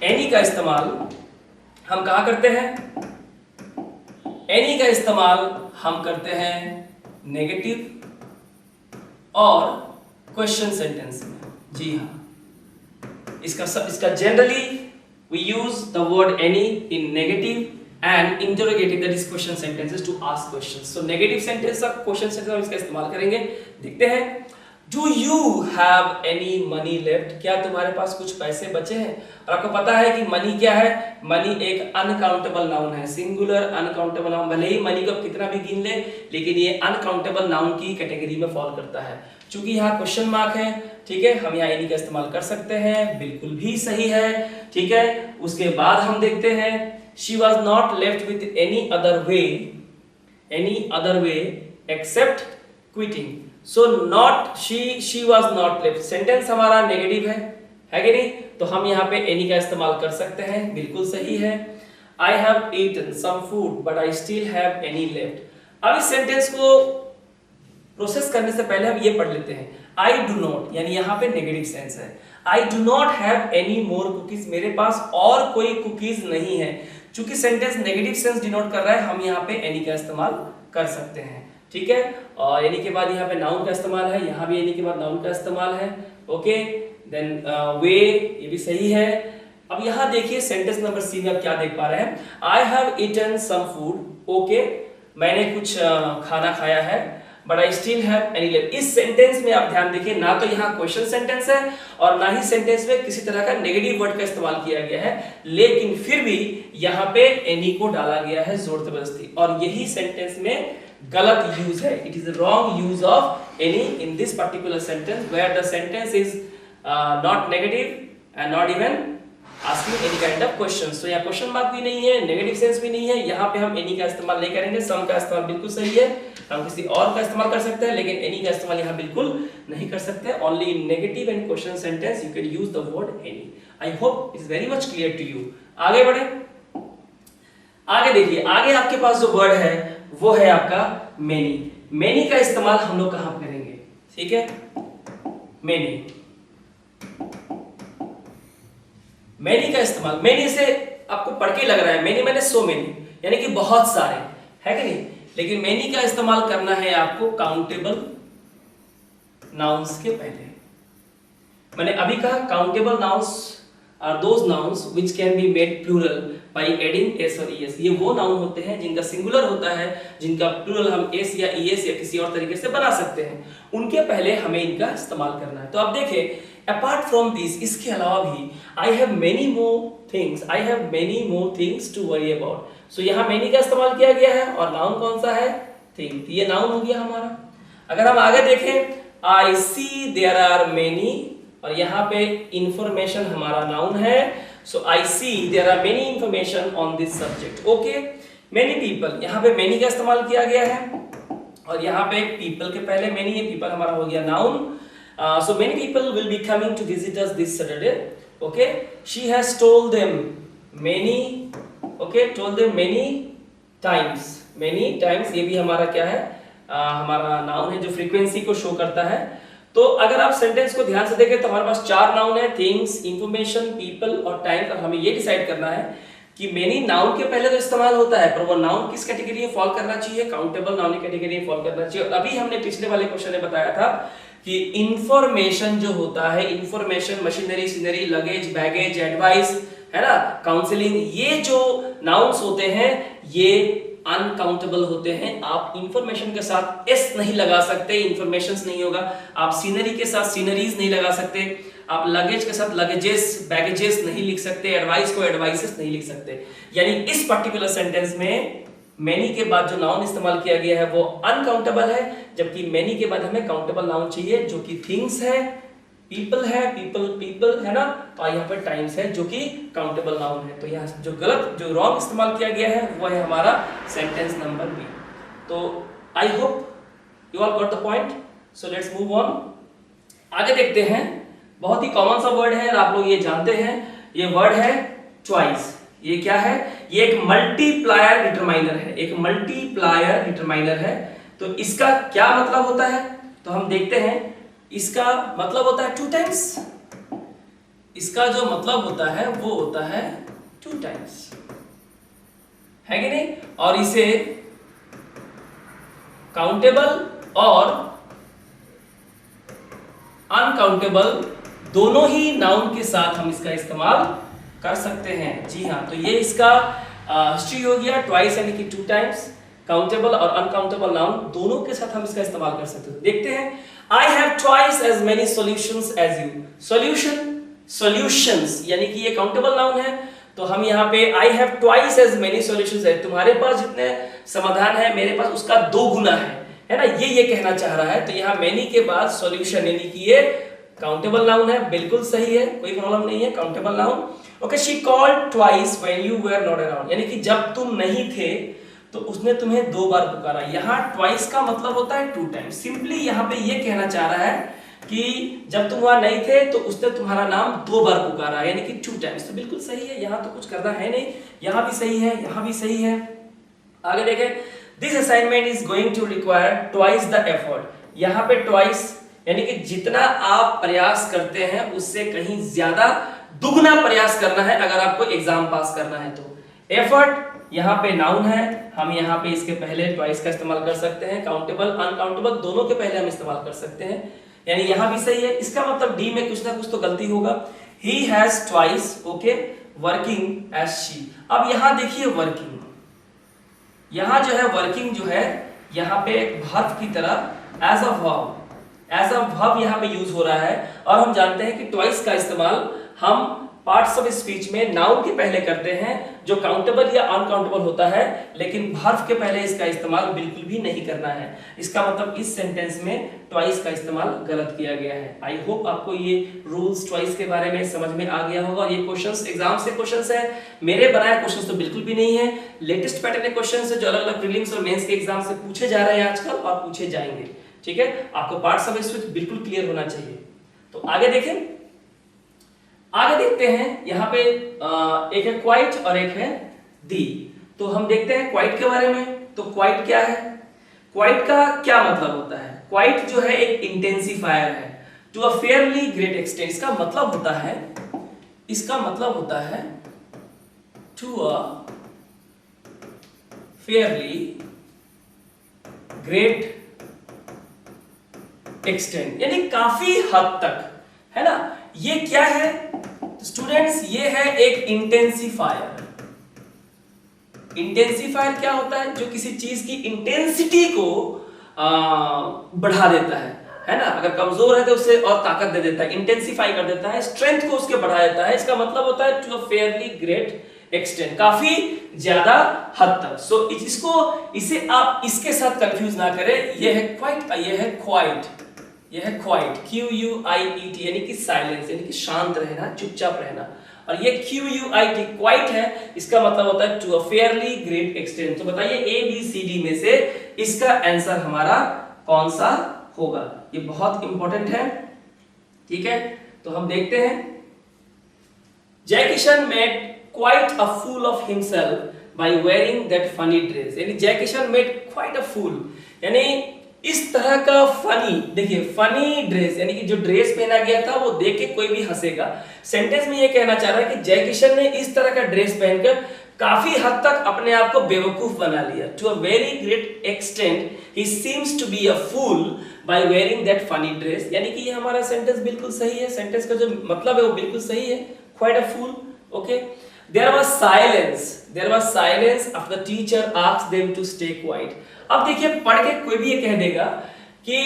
एनी का इस्तेमाल हम कहा करते हैं? एनी का इस्तेमाल हम करते हैं नेगेटिव और क्वेश्चन सेंटेंस में। जी हाँ, इसका generally we use the word any in negative and interrogative, that is question sentences to ask questions. So negative sentence का क्वेश्चन सेंटेंस हम इसका इस्तेमाल करेंगे। देखते हैं, do you have any money left, क्या तुम्हारे पास कुछ पैसे बचे हैं? और आपको पता है कि मनी क्या है, मनी एक अनकाउंटेबल नाउन है, सिंगुलर अनकाउंटेबल नाउन। भले ही मनी को कितना भी गिन ले, लेकिन ये अनकाउंटेबल नाउन की कैटेगरी में फॉल करता है। चूंकि यहाँ क्वेश्चन मार्क है, ठीक है, हम यहाँ एनी का इस्तेमाल कर सकते हैं, बिल्कुल भी सही है, ठीक है। उसके बाद हम देखते हैं, she was not left with any other way except quitting. So not she was not left, sentence हमारा नेगेटिव है कि नहीं? तो हम यहाँ पे एनी का इस्तेमाल कर सकते हैं, बिल्कुल सही है। I have eaten some food but I still have any left. अब इस सेंटेंस को प्रोसेस करने से पहले हम ये पढ़ लेते हैं, आई डू नॉट, यानी यहाँ पे नेगेटिव सेंस है। I do not have any more cookies, मेरे पास और कोई कुकीज नहीं है। चूंकि सेंटेंस नेगेटिव सेंस डिनोट कर रहा है, हम यहाँ पे एनी का इस्तेमाल कर सकते हैं, ठीक है। और एनी के बाद यहाँ पे नाउन का इस्तेमाल है, यहाँ भी एनी के बाद नाउन का इस्तेमाल है, ओके। देन वे, ये भी सही है। अब यहाँ देखिए सेंटेंस नंबर सी में आप क्या देख पा रहे हैं, I have eaten some food, okay, मैंने कुछ खाना खाया है, but I still have any left. इस सेंटेंस में आप ध्यान देखिए, ना तो यहाँ क्वेश्चन सेंटेंस है और ना ही सेंटेंस में किसी तरह का नेगेटिव वर्ड का इस्तेमाल किया गया है, लेकिन फिर भी यहाँ पे एनी को डाला गया है जोर जबरदस्ती, और यही सेंटेंस में गलत यूज है। It is wrong use of any in this particular sentence where the sentence is not negative and not even asking any kind of question. So यहाँ क्वेश्चन मार्क भी नहीं है, नेगेटिव सेंस भी नहीं है, यहाँ पे हम एनी का इस्तेमाल नहीं करेंगे। सम का इस्तेमाल बिल्कुल सही है, हम किसी और का इस्तेमाल कर सकते हैं, लेकिन एनी का इस्तेमाल यहाँ बिल्कुल नहीं कर सकते। Only in negative and question sentence you can use the word any. I hope it is very much clear to you. आगे बढ़े, आगे देखिए, आगे आपके पास जो वर्ड है वो है आपका मेनी। मेनी का इस्तेमाल हम लोग कहां करेंगे, ठीक है। मेनी का इस्तेमाल, मेनी से आपको पढ़ के लग रहा है, मेनी मैंने सो मेनी, यानी कि बहुत सारे, है कि नहीं? लेकिन मेनी का इस्तेमाल करना है आपको काउंटेबल नाउन्स के पहले। मैंने अभी कहा countable nouns are those nouns which can be made plural by adding S और ईएस। ये वो नाउन होते हैं जिनका सिंगुलर होता है, जिनका प्लूरल हम एस या ईएस या किसी और तरीके से बना सकते हैं, उनके पहले हमें इनका इस्तेमाल करना है। तो अब देखिए, अपार्ट फ्रॉम दिस, इसके अलावा भी I have many more things to worry about. So यहाँ मेनी का इस्तेमाल किया गया है और नाउन कौन सा है, थिंग, ये नाउन हो गया हमारा। अगर हम आगे देखें, I see there are many, और यहाँ पे इंफॉर्मेशन हमारा नाउन है। So I see there are many information on this subject, okay. Many people, यहाँ पे मेनी का इस्तेमाल किया गया है और यहाँ पे पीपल के पहले मेनी है, पीपल हमारा हो गया noun. So many people will be coming to visit us this Saturday. Okay, she has told them many. Okay, told them many times. Many times ये भी हमारा क्या है, हमारा नाउन है जो फ्रीक्वेंसी को शो करता है। तो अगर आप सेंटेंस को ध्यान से देखें तो हमारे पास चार नाउन है, थिंग्स, इंफॉर्मेशन, पीपल और टाइम। और हमें ये डिसाइड करना है कि मेनी नाउन के पहले तो इस्तेमाल होता है, पर वो नाउन किस कैटेगरी में फॉल करना चाहिए, काउंटेबल नाउन की कैटेगरी में फॉल करना चाहिए। और अभी हमने पिछले वाले क्वेश्चन में बताया था कि इंफॉर्मेशन जो होता है, information, machinery, scenery, luggage, baggage, advice, है ना, काउंसलिंग, ये जो नाउन्स होते हैं ये अनकाउंटेबल होते हैं। आप इंफॉर्मेशन के साथ एस नहीं लगा सकते, इंफॉर्मेशंस नहीं होगा। आप सीनरी के साथ सीनरीज नहीं लगा सकते, आप लगेज के साथ लगेजेस, बैगेजेस नहीं लिख सकते, एडवाइस को एडवाइसेस नहीं लिख सकते। यानी इस पर्टिकुलर सेंटेंस में मेनी के बाद जो नाउन इस्तेमाल किया गया है वो अनकाउंटेबल है, जबकि मेनी के बाद हमें काउंटेबल नाउन चाहिए जो कि थिंग्स है, पीपल है, पीपल है ना, और यहाँ पर टाइम्स है जो कि काउंटेबल नाउन है। तो यहाँ जो गलत, जो रॉन्ग इस्तेमाल किया गया है वो है हमारा सेंटेंस नंबर बी। तो I hope you all got the point. So let's move on, आगे देखते हैं। बहुत ही कॉमन सा वर्ड है, आप लोग ये जानते हैं, ये वर्ड है ट्वाइस। ये क्या है, ये एक मल्टीप्लायर डिटरमाइनर है, एक मल्टीप्लायर डिटरमाइनर है। तो इसका क्या मतलब होता है, तो हम देखते हैं। इसका मतलब होता है टू टाइम्स, इसका जो मतलब होता है वो होता है टू टाइम्स, है कि नहीं। और इसे काउंटेबल और अनकाउंटेबल दोनों ही नाउन के साथ हम इसका इस्तेमाल कर सकते हैं। जी हाँ, तो ये इसका हिस्ट्री हो गया। ट्वाइस यानी कि 2 टाइम्स, काउंटेबल और अनकाउंटेबल नाउन दोनों के साथ हम इसका इस्तेमाल कर सकते हैं। देखते हैं, I have twice as many solutions as you. Solutions यानी कि ये काउंटेबल नाउन है, तो हम यहाँ पे I have twice as many solutions है, तुम्हारे पास जितने समाधान है मेरे पास उसका 2 गुना है ना, ये कहना चाह रहा है। तो यहाँ मेनी के बाद सॉल्यूशन यानी कि ये काउंटेबल नाउन है, बिल्कुल सही है, कोई प्रॉब्लम नहीं है, countable noun. Okay, she called twice when you were not around, यानी कि जब तुम नहीं थे तो उसने तुम्हें 2 बार पुकारा। यहाँ ट्वाइस का मतलब होता है 2 टाइम्स। सिंपली यहाँ पे ये कहना चाह रहा है कि जब तुम वहां नहीं थे तो उसने तुम्हारा नाम 2 बार पुकारा, यानी कि 2 टाइम्स। तो बिल्कुल सही है, यहाँ तो कुछ करना है नहीं, यहाँ भी सही है, यहाँ भी सही है। आगे देखें, this assignment is going to require twice the effort. यहाँ पे ट्वाइस यानी कि जितना आप प्रयास करते हैं उससे कहीं ज्यादा दुगना प्रयास करना है अगर आपको एग्जाम पास करना है तो। एफर्ट यहाँ पे नाउन है, हम यहाँ पे इसके पहले ट्वाइस का इस्तेमाल कर सकते हैं, काउंटेबल अनकाउंटेबल दोनों के पहले हम इस्तेमाल कर सकते हैं, यानी यहाँ भी सही है। इसका मतलब डी में कुछ ना कुछ तो गलती होगा। He has twice, okay, working as she. अब यहाँ देखिए वर्किंग, यहाँ जो है वर्किंग जो है यहाँ पे एक वर्ब की तरह एज अ वर्ब यहाँ पे यूज हो रहा है। और हम जानते हैं कि ट्वाइस का इस्तेमाल हम पार्ट्स ऑफ स्पीच में नाउन के पहले करते हैं जो काउंटेबल या अनकाउंटेबल होता है, लेकिन वर्ब के पहले इसका इस्तेमाल बिल्कुल भी नहीं करना है। इसका मतलब इस सेंटेंस में ट्वाइस का इस्तेमाल गलत किया गया है। आई होप आपको ये रूल्स ट्वाइस के बारे में समझ में आ गया होगा। ये क्वेश्चंस एग्जाम से क्वेश्चंस है, मेरे बनाए क्वेश्चंस तो बिल्कुल भी नहीं है, लेटेस्ट पैटर्न के क्वेश्चंस है जो अलग अलग प्रीलिम्स और मेंस के एग्जाम से पूछे जा रहे हैं आजकल और पूछे जाएंगे। ठीक है, आपको पार्ट्स ऑफ स्पीच बिल्कुल क्लियर होना चाहिए। तो आगे देखें, आगे देखते हैं, यहाँ पे एक है क्वाइट और एक है दी। तो हम देखते हैं क्वाइट के बारे में। तो क्वाइट क्या है, क्वाइट का क्या मतलब होता है? क्वाइट जो है एक इंटेंसिफायर है, to a fairly great extent. इसका मतलब होता है to a fairly great extent, यानी काफी हद तक, है ना। ये क्या है स्टूडेंट्स? ये है एक इंटेंसिफायर। इंटेंसिफायर क्या होता है? जो किसी चीज की इंटेंसिटी को बढ़ा देता है ना। अगर कमजोर है तो उसे और ताकत दे देता है, इंटेंसिफाई कर देता है, स्ट्रेंथ को उसके बढ़ा देता है। इसका मतलब होता है to a fairly great extent, काफी ज्यादा हद तक। सो इसे आप इसके साथ कंफ्यूज ना करें। ये है क्वाइट, ये है क्वाइट, यह है क्वाइट, QUIET, यानी कि साइलेंस, यानी कि शांत रहना, चुपचाप रहना। और ये QUIT क्वाइट है, इसका मतलब होता है to a fairly great extent. तो बताइए ABCD में से इसका आंसर हमारा कौन सा होगा? ये बहुत इंपॉर्टेंट है, ठीक है। तो हम देखते हैं, Jai Kishan made quite a fool of himself by wearing that funny dress. यानी Jai Kishan made quite a fool, यानी इस तरह का फनी, देखिए फनी ड्रेस, यानी कि जो ड्रेस पहना गया था वो देख के कोई भी हंसेगा। सेंटेंस में ये कहना चाह रहा है कि जय किशन ने इस तरह का ड्रेस पहनकर काफी हद तक अपने आप को बेवकूफ बना लिया। To a very great extent he seems to be a fool by wearing that funny dress. यानी कि ये हमारा सेंटेंस बिल्कुल सही है, सेंटेंस का जो मतलब है वो बिल्कुल सही है, quite a fool, okay. There was silence after the teacher asked them to stay quiet. अब देखिए पढ़ के कोई भी ये कह देगा कि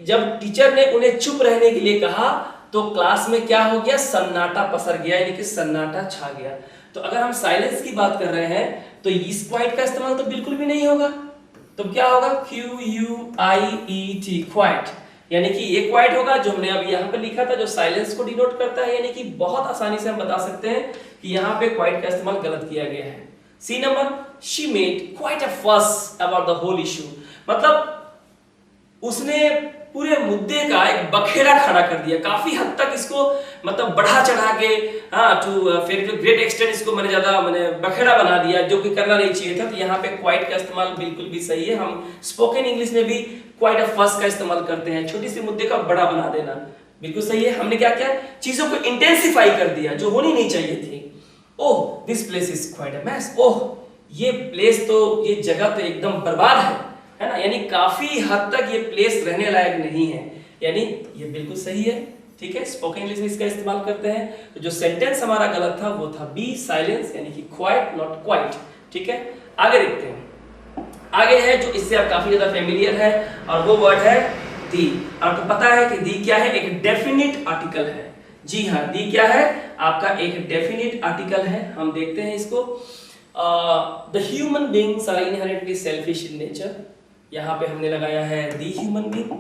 जब टीचर ने उन्हें चुप रहने के लिए कहा तो क्लास में क्या हो गया? सन्नाटा पसर गया, यानी कि सन्नाटा छा गया। तो अगर हम साइलेंस की बात कर रहे हैं तो इस क्वाइट का इस्तेमाल तो बिल्कुल भी नहीं होगा। तो क्या होगा? QUIET, क्वाइट, यानी कि ये क्वाइट होगा जो हमने अभी यहाँ पे लिखा था, जो साइलेंस को डिनोट करता है। यानी कि बहुत आसानी से हम बता सकते हैं कि यहाँ पे क्वाइट का इस्तेमाल गलत किया गया है। C number, she made quite a fuss about the whole issue, मतलब उसने पूरे मुद्दे का एक बखेड़ा खड़ा कर दिया, काफी हद तक इसको मतलब बढ़ा चढ़ा के, टू फिर ग्रेट एक्सटेंट इसको मैंने ज्यादा बखेड़ा बना दिया, जो कि करना नहीं चाहिए था। तो यहाँ पे क्वाइट का इस्तेमाल बिल्कुल भी सही है। हम स्पोकन इंग्लिश में भी क्वाइट अ फस का इस्तेमाल करते हैं, छोटी सी मुद्दे का बड़ा बना देना, बिल्कुल सही है। हमने क्या किया? चीजों को इंटेंसिफाई कर दिया जो होनी नहीं चाहिए थी। Oh this place is quite a mess, oh ये प्लेस तो, ये जगह तो एकदम बर्बाद है ना। यानी काफी हद तक ये प्लेस रहने लायक नहीं है, यानी ये बिल्कुल सही है, ठीक है, स्पोकन इंग्लिश में इसका इस्तेमाल करते हैं। तो जो सेंटेंस हमारा गलत था वो था बी साइलेंस, यानी कि क्वाइट नॉट क्वाइट। ठीक है, आगे देखते हैं। आगे है जो इससे आप काफी ज्यादा फेमिलियर है और वो वर्ड है दी। आपको पता है कि दी क्या है, एक डेफिनिट आर्टिकल है। जी हाँ, दी क्या है, आपका एक डेफिनिट आर्टिकल है। हम देखते हैं इसको। The human beings are inherently selfish in nature, यहाँ पे हमने लगाया है दी ह्यूमन बीइंग।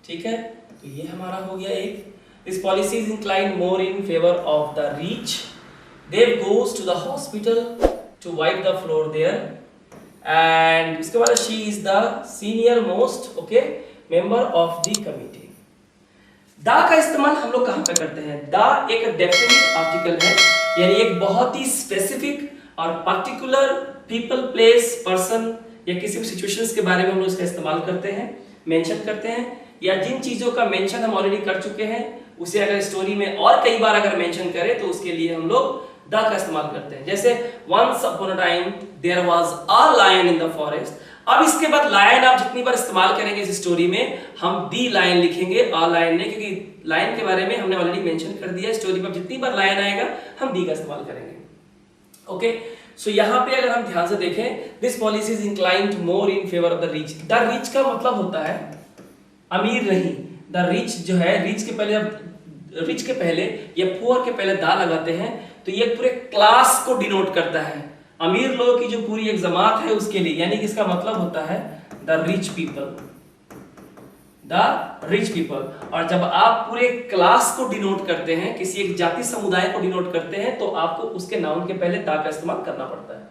ठीक है, तो ये हमारा हो गया एक। This policy is inclined more in favor of the rich. Dave goes to the hospital to wipe the floor there, and इसके बाद she is the senior most member of the committee. दा का इस्तेमाल हम लोग कहाँ पे करते हैं? दा एक डेफिनिट आर्टिकल है, यानी एक बहुत ही स्पेसिफिक और पर्टिकुलर पीपल, प्लेस, पर्सन या किसी भी सिचुएशंस के बारे में हम लोग इसका इस्तेमाल करते हैं, मेंशन करते हैं, या जिन चीजों का मेंशन हम ऑलरेडी कर चुके हैं उसे अगर स्टोरी में और कई बार अगर मेंशन करें तो उसके लिए हम लोग द का इस्तेमाल करते हैं। जैसे once upon a time there was a lion in the forest। अब इसके बाद लायन आप जितनी बार इस्तेमाल करेंगे इस स्टोरी में, हम दी लायन लिखेंगे, आ लायन नहीं, क्योंकि लायन के बारे में हमने ऑलरेडी मेंशन कर दिया। स्टोरी में जितनी बार लायन आएगा हम दी का इस्तेमाल करेंगे। ओके, सो यहाँ पे अगर हम ध्यान से देखें, this policy is inclined more in favour of the rich. The rich का मतलब होता है अमीर नहीं। द रिच जो है, रिच के पहले या पुअर के पहले दा लगाते हैं तो ये पूरे क्लास को डिनोट करता है, अमीर लोगों की जो पूरी एक जमात है उसके लिए, यानी कि इसका मतलब होता है the rich people, the rich people. और जब आप पूरे क्लास को डिनोट करते हैं, किसी एक जाति समुदाय को डिनोट करते हैं, तो आपको उसके नाउन के पहले दा का इस्तेमाल करना पड़ता है।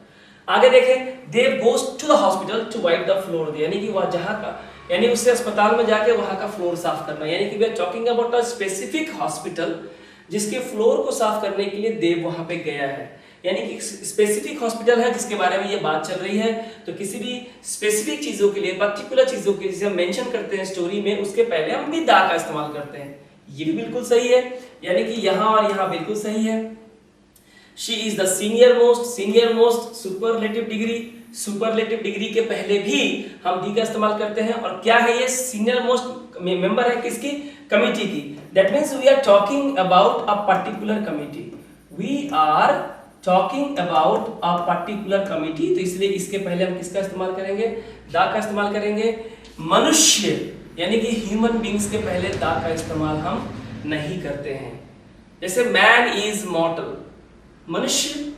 आगे देखें, Dev goes to the hospital to wipe the floor, यानी कि वह जहां का, यानी उससे अस्पताल में जाके वहां का फ्लोर साफ करना, यानी कि we are talking about a specific hospital जिसके फ्लोर को साफ करने के लिए देव वहां पे गया है। यानी कि स्पेसिफिक हॉस्पिटल है जिसके बारे में ये बात चल रही है। तो किसी भी स्पेसिफिक चीजों के लिए, पर्टिकुलर चीजों के लिए जिसे हम मेंशन करते हैं स्टोरी में, उसके पहले हम भी दा का इस्तेमाल करते हैं। ये भी बिल्कुल सही है, यानी कि यहाँ और यहाँ बिल्कुल सही है। She is the senior most superlative degree, superlative degree के पहले भी हम दी का इस्तेमाल करते हैं। और क्या है ये? सीनियर मोस्ट मेंबर है किसकी? कमिटी की। That means we are talking about a particular committee, we are talking about a particular committee. तो इसलिए इसके पहले हम किसका इस्तेमाल करेंगे? दा का इस्तेमाल करेंगे। मनुष्य यानी कि ह्यूमन बींग्स के पहले दा का इस्तेमाल हम नहीं करते हैं। जैसे मैन इज मॉर्टल, मनुष्य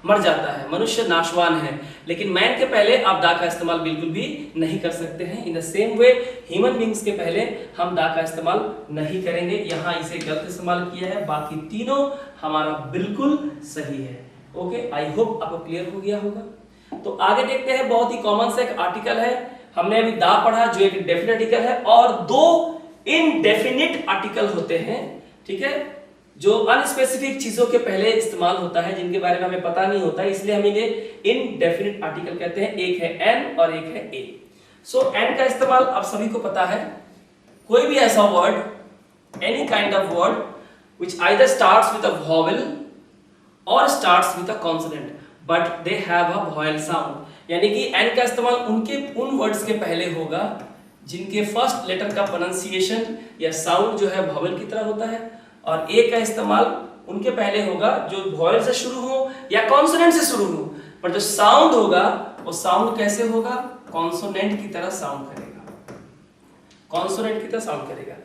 मर जाता है, मनुष्य नाशवान है, लेकिन मैन के पहले आप दा का इस्तेमाल बिल्कुल भी नहीं कर सकते हैं। In the same way human beings के पहले हम दा का इस्तेमाल नहीं करेंगे। यहाँ इसे गलत इस्तेमाल किया है, बाकी तीनों हमारा बिल्कुल सही है। ओके, आई होप आपको क्लियर हो गया होगा। तो आगे देखते हैं, बहुत ही कॉमन सा एक आर्टिकल है, हमने अभी दा पढ़ा जो एक डेफिनेट आर्टिकल है, और दो इनडेफिनिट आर्टिकल होते हैं। ठीक है, जो अनस्पेसिफिक चीजों के पहले इस्तेमाल होता है, जिनके बारे में हमें पता नहीं होता है, इसलिए हम इन्हें इनडेफिनिट आर्टिकल कहते हैं। एक है एन और एक है ए। सो एन का इस्तेमाल आप सभी को पता है, कोई भी ऐसा word, any kind of word which either starts with a vowel or starts with a consonant but they have a vowel sound, यानी कि एन का इस्तेमाल उन वर्ड्स के पहले होगा जिनके फर्स्ट लेटर का प्रोनाउंसिएशन या साउंड जो है वॉवेल की तरह होता है, और ए का इस्तेमाल उनके पहले होगा जो वॉवेल से शुरू हो या कॉन्सोनेंट से शुरू हो, पर जो साउंड होगा वो साउंड कैसे होगा? कॉन्सोनेंट की तरह साउंड करेगा, कॉन्सोनेंट की तरह साउंड करेगा।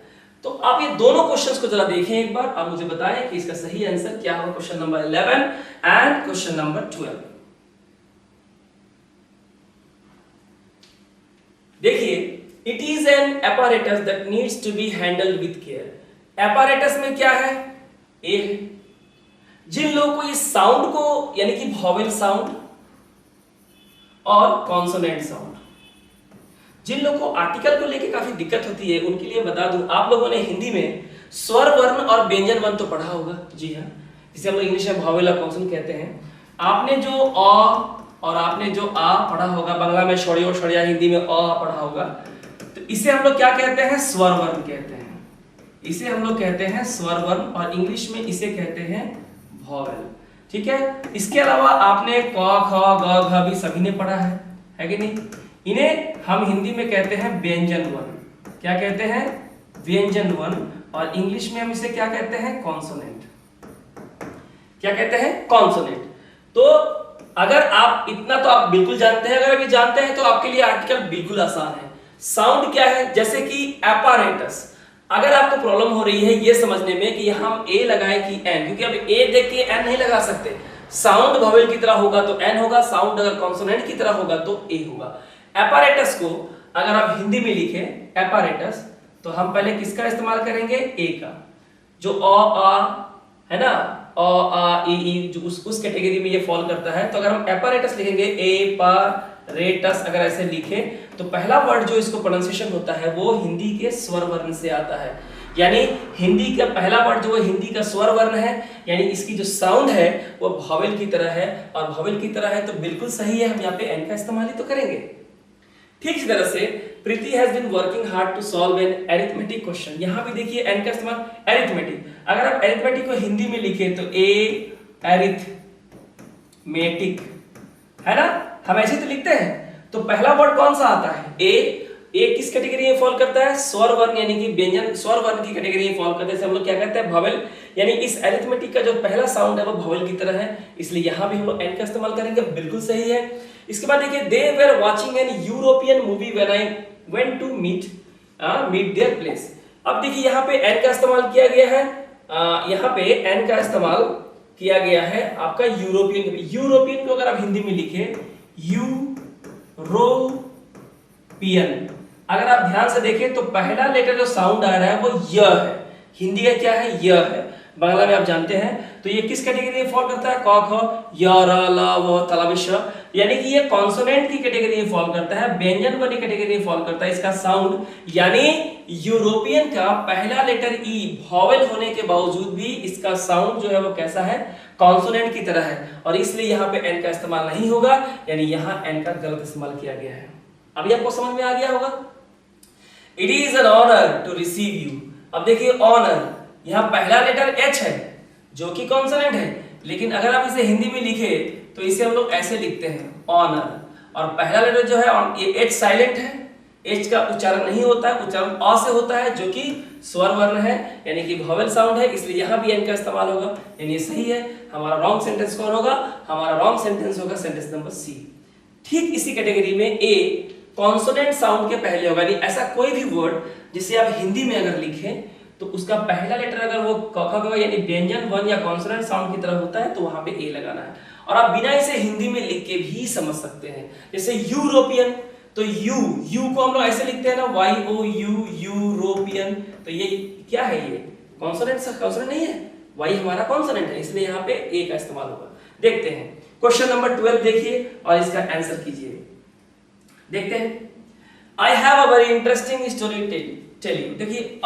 तो आप ये दोनों क्वेश्चंस को जरा देखें एक बार, आप मुझे बताएं कि इसका सही आंसर क्या होगा, question number 11 and question number 12। देखिए, it is N apparatus that needs to be handled with care। apparatus में क्या है? ए है। जिन लोगों को इस साउंड को, यानी कि वॉवेल साउंड और कॉन्सोनेंट साउंड, जिन लोगों को आर्टिकल को लेके काफी दिक्कत होती है, उनके लिए बता दूं, आप लोगों ने हिंदी में स्वर वर्ण और व्यंजन वर्ण तो पढ़ा होगा। जी हाँ, जिसे हम लोग इंग्लिश में वॉवेल और कॉन्सोनेंट कहते हैं। आपने जो अ और आपने जो आ पढ़ा होगा, बांग्ला में शौर्य और शौर्या, हिंदी में अ पढ़ा होगा, तो इसे हम लोग क्या कहते हैं? स्वर वर्ण कहते हैं। इसे हम लोग कहते हैं स्वर वर्ण, और इंग्लिश में इसे कहते हैं वॉवेल। ठीक है, इसके अलावा आपने क ख ग घ भी सभी ने पढ़ा है कि नहीं? इन्हें हम हिंदी में कहते हैं व्यंजन वर्ण। क्या कहते हैं? व्यंजन वर्ण। और इंग्लिश में हम इसे क्या कहते हैं, कॉन्सोनेंट। क्या कहते हैं, कॉन्सोनेंट। तो अगर आप इतना तो आप बिल्कुल जानते हैं, अगर अभी जानते हैं तो आपके लिए आर्टिकल बिल्कुल आसान है। साउंड क्या है, जैसे कि एपारेटस। अगर आपको प्रॉब्लम हो रही है ये समझने में कि यहां हम ए लगाएं कि एन, क्योंकि अब ए देख के एन नहीं लगा सकते। साउंड वॉवेल की तरह होगा तो एन होगा, साउंड अगर कॉन्सोनेंट की तरह होगा तो ए होगा। एपारेटस को अगर आप हिंदी में लिखें एपारेटस, तो हम पहले किसका इस्तेमाल करेंगे, ए का, जो अ आ है ना, अ आ ई जो उस कैटेगरी में ये फॉल करता है। तो अगर हम एपारेटस लिखेंगे, ए पा रेटस, अगर ऐसे लिखें तो पहला वर्ड जो इसको प्रोनाउंसिएशन होता है वो हिंदी के स्वर वर्ण से आता है। यानी हिंदी का पहला वर्ड जो है हिंदी का स्वर वर्ण है, यानी इसकी जो साउंड है वो वॉवेल की तरह है, और वॉवेल की तरह है तो बिल्कुल सही है, हम यहाँ पे एन का इस्तेमाल ही तो करेंगे। ठीक इसी तरह से Preeti has been working hard to solve an arithmetic question. यहां भी देखिए एन का इस्तेमाल, अरिथमेटिक। अगर आप अरिथमेटिक को हिंदी में लिखें तो ए अरिथमेटिक, है ना, हम ऐसे तो लिखते हैं। तो पहला वर्ड कौन सा आता है, ए। ए किस कैटेगरी में फॉल करता है, स्वर वर्ण, यानी कि व्यंजन स्वर वर्ण की कैटेगरी में फॉल करते हैं। हम लोग क्या कहते हैं, वॉवेल। यानी इस अरिथमेटिक का जो पहला साउंड है वो वॉवेल की तरह है, इसलिए यहां भी हम लोग एन का इस्तेमाल करेंगे, बिल्कुल सही है। इसके बाद देखिए, they were watching an European movie when I went to meet their place. अब देखिए यहाँ पे एन का इस्तेमाल किया गया है, यहाँ पे एन का इस्तेमाल किया गया है आपका यूरोपियन। यूरोपियन को अगर आप हिंदी में लिखे यूरोपियन, अगर आप ध्यान से देखें तो पहला लेटर जो साउंड आ रहा है वो य है। हिंदी का क्या है, य है। बांग्ला में आप जानते हैं। तो ये किस कैटेगरी में फॉल करता है, क ख य र ल व त ल श, यानी कि ये कॉन्सोनेंट की कैटेगरी में फॉल करता है, व्यंजन वाली कैटेगरी में फॉल करता है। इसका साउंड यानी यूरोपियन का पहला लेटर ई वॉवेल होने के बावजूद भी इसका साउंड जो है वो कैसा है, कॉन्सोनेंट की तरह है, और इसलिए यहाँ पे एन का इस्तेमाल नहीं होगा, यानी यहाँ एन का गलत इस्तेमाल किया गया है। अभी आपको समझ में आ गया होगा। It is an honour to receive you. अब देखिए ऑनर, यहाँ पहला लेटर एच है जो कि कॉन्सोनेंट है, लेकिन अगर आप इसे हिंदी में लिखे तो इसे हम लोग ऐसे लिखते हैं ऑनर, और पहला लेटर जो है ये एच साइलेंट है, एच का उच्चारण नहीं होता है, उच्चारण अ से होता है जो कि स्वर वर्ण है, यानी कि वॉवेल साउंड है, इसलिए यहाँ भी एन का इस्तेमाल होगा, यानी सही है। हमारा रॉन्ग सेंटेंस कौन होगा, हमारा रॉन्ग सेंटेंस होगा सेंटेंस नंबर सी। ठीक इसी कैटेगरी में ए कॉन्सोनेंट साउंड के पहले होगा, यानी ऐसा कोई भी वर्ड जिसे आप हिंदी में अगर लिखें तो उसका पहला लेटर अगर वो क ख ग यानी व्यंजन वन या कॉन्सोनेंट साउंड की तरह होता है तो वहां पे ए लगाना है। और आप बिना इसे हिंदी में लिख के भी समझ सकते हैं, जैसे यूरोपियन, तो यू को हम लोग ऐसे लिखते हैं ना, वाई ओ यू, यूरोपियन। तो ये क्या है, ये कॉन्सोनेंट नहीं है, वाई हमारा कॉन्सोनेंट है, इसलिए यहाँ पे ए का इस्तेमाल होगा। देखते हैं क्वेश्चन नंबर 12 देखिए और इसका आंसर कीजिए। देखते हैं, I have a very interesting story tell you. देखिए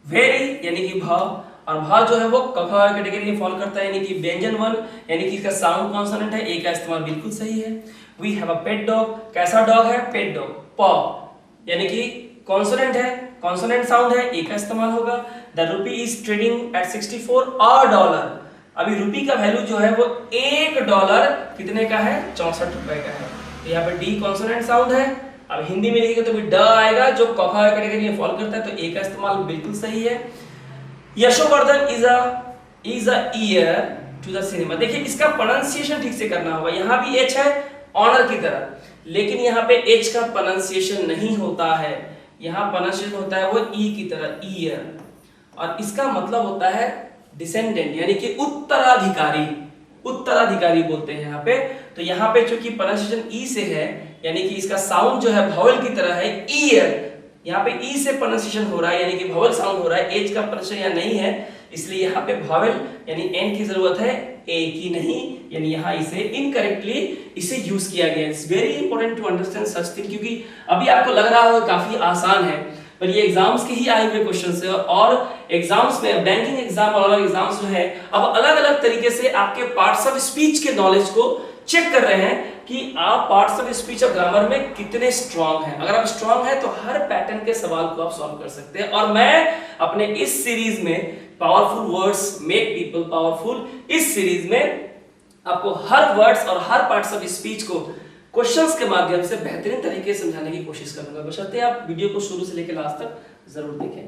वेरी यानी कि भाव, और भाव जो है वो क ख कैटेगरी में फॉल करता है, यानी कि व्यंजन वन, यानी कि इसका साउंड कॉन्सोनेंट है, ए का इस्तेमाल बिल्कुल सही है। We have a pet dog, कैसा डॉग है, पेट डॉग, प यानी कि कॉन्सोनेंट है, कॉन्सोनेंट साउंड है, ए का इस्तेमाल होगा। The rupee is trading at 64 $, अभी रूपी का वैल्यू जो है वो $1 कितने का है, 64 रुपए का है। तो यहाँ पे डी कॉन्सोनेंट साउंड है। अब हिंदी में लिखेंगे तो भी ड आएगा जो क ख कैटेगरी में फॉल करता है, तो ए का इस्तेमाल बिल्कुल सही है। Yashovardhan is a heir to the cinema. देखिए इसका प्रोनाउंसिएशन ठीक से करना होगा, यहाँ भी एच है ऑनर की तरह, लेकिन यहाँ पे एच का प्रोनाउंसिएशन नहीं होता है, यहाँ प्रोनाउंसिएशन होता है वो ई की तरह, ईयर, और इसका मतलब होता है डिसेंडेंट, यानी कि उत्तराधिकारी, उत्तराधिकारी बोलते हैं यहाँ पे। तो यहाँ पे चूंकि प्रोनाउंसिएशन ई से है, यानी कि इसका साउंड जो है वॉवेल की तरह है, ईयर, यहाँ पे ई से प्रोनाउंसिएशन हो रहा है, यानी कि वॉवेल साउंड हो रहा है, एच का प्रोनाउंसिएशन यहाँ नहीं है, इसलिए यहाँ पे वॉवेल यानी एन की जरूरत है, ए की नहीं, यानी यहाँ इसे इनकरेक्टली इसे यूज किया गया है। It's very important to understand such thing, क्योंकि अभी आपको लग रहा होगा काफी आसान है, पर ये एग्जाम्स के ही आए हुए क्वेश्चन है, और एग्जाम्स में बैंकिंग एग्जाम और अलग एग्जाम्स जो है अब अलग अलग तरीके से आपके पार्ट्स ऑफ स्पीच के नॉलेज को चेक कर रहे हैं कि आप पार्ट्स ऑफ स्पीच और ग्रामर में कितने स्ट्रांग हैं। अगर आप स्ट्रांग हैं तो हर पैटर्न के सवाल को आप सॉल्व कर सकते हैं, और मैं अपने इस सीरीज में powerful words make people powerful, इस सीरीज में आपको हर वर्ड्स और हर पार्ट्स ऑफ स्पीच को क्वेश्चंस के माध्यम से बेहतरीन तरीके से समझाने की कोशिश करूंगा, बशर्ते आप वीडियो को शुरू से लेकर लास्ट तक जरूर देखें।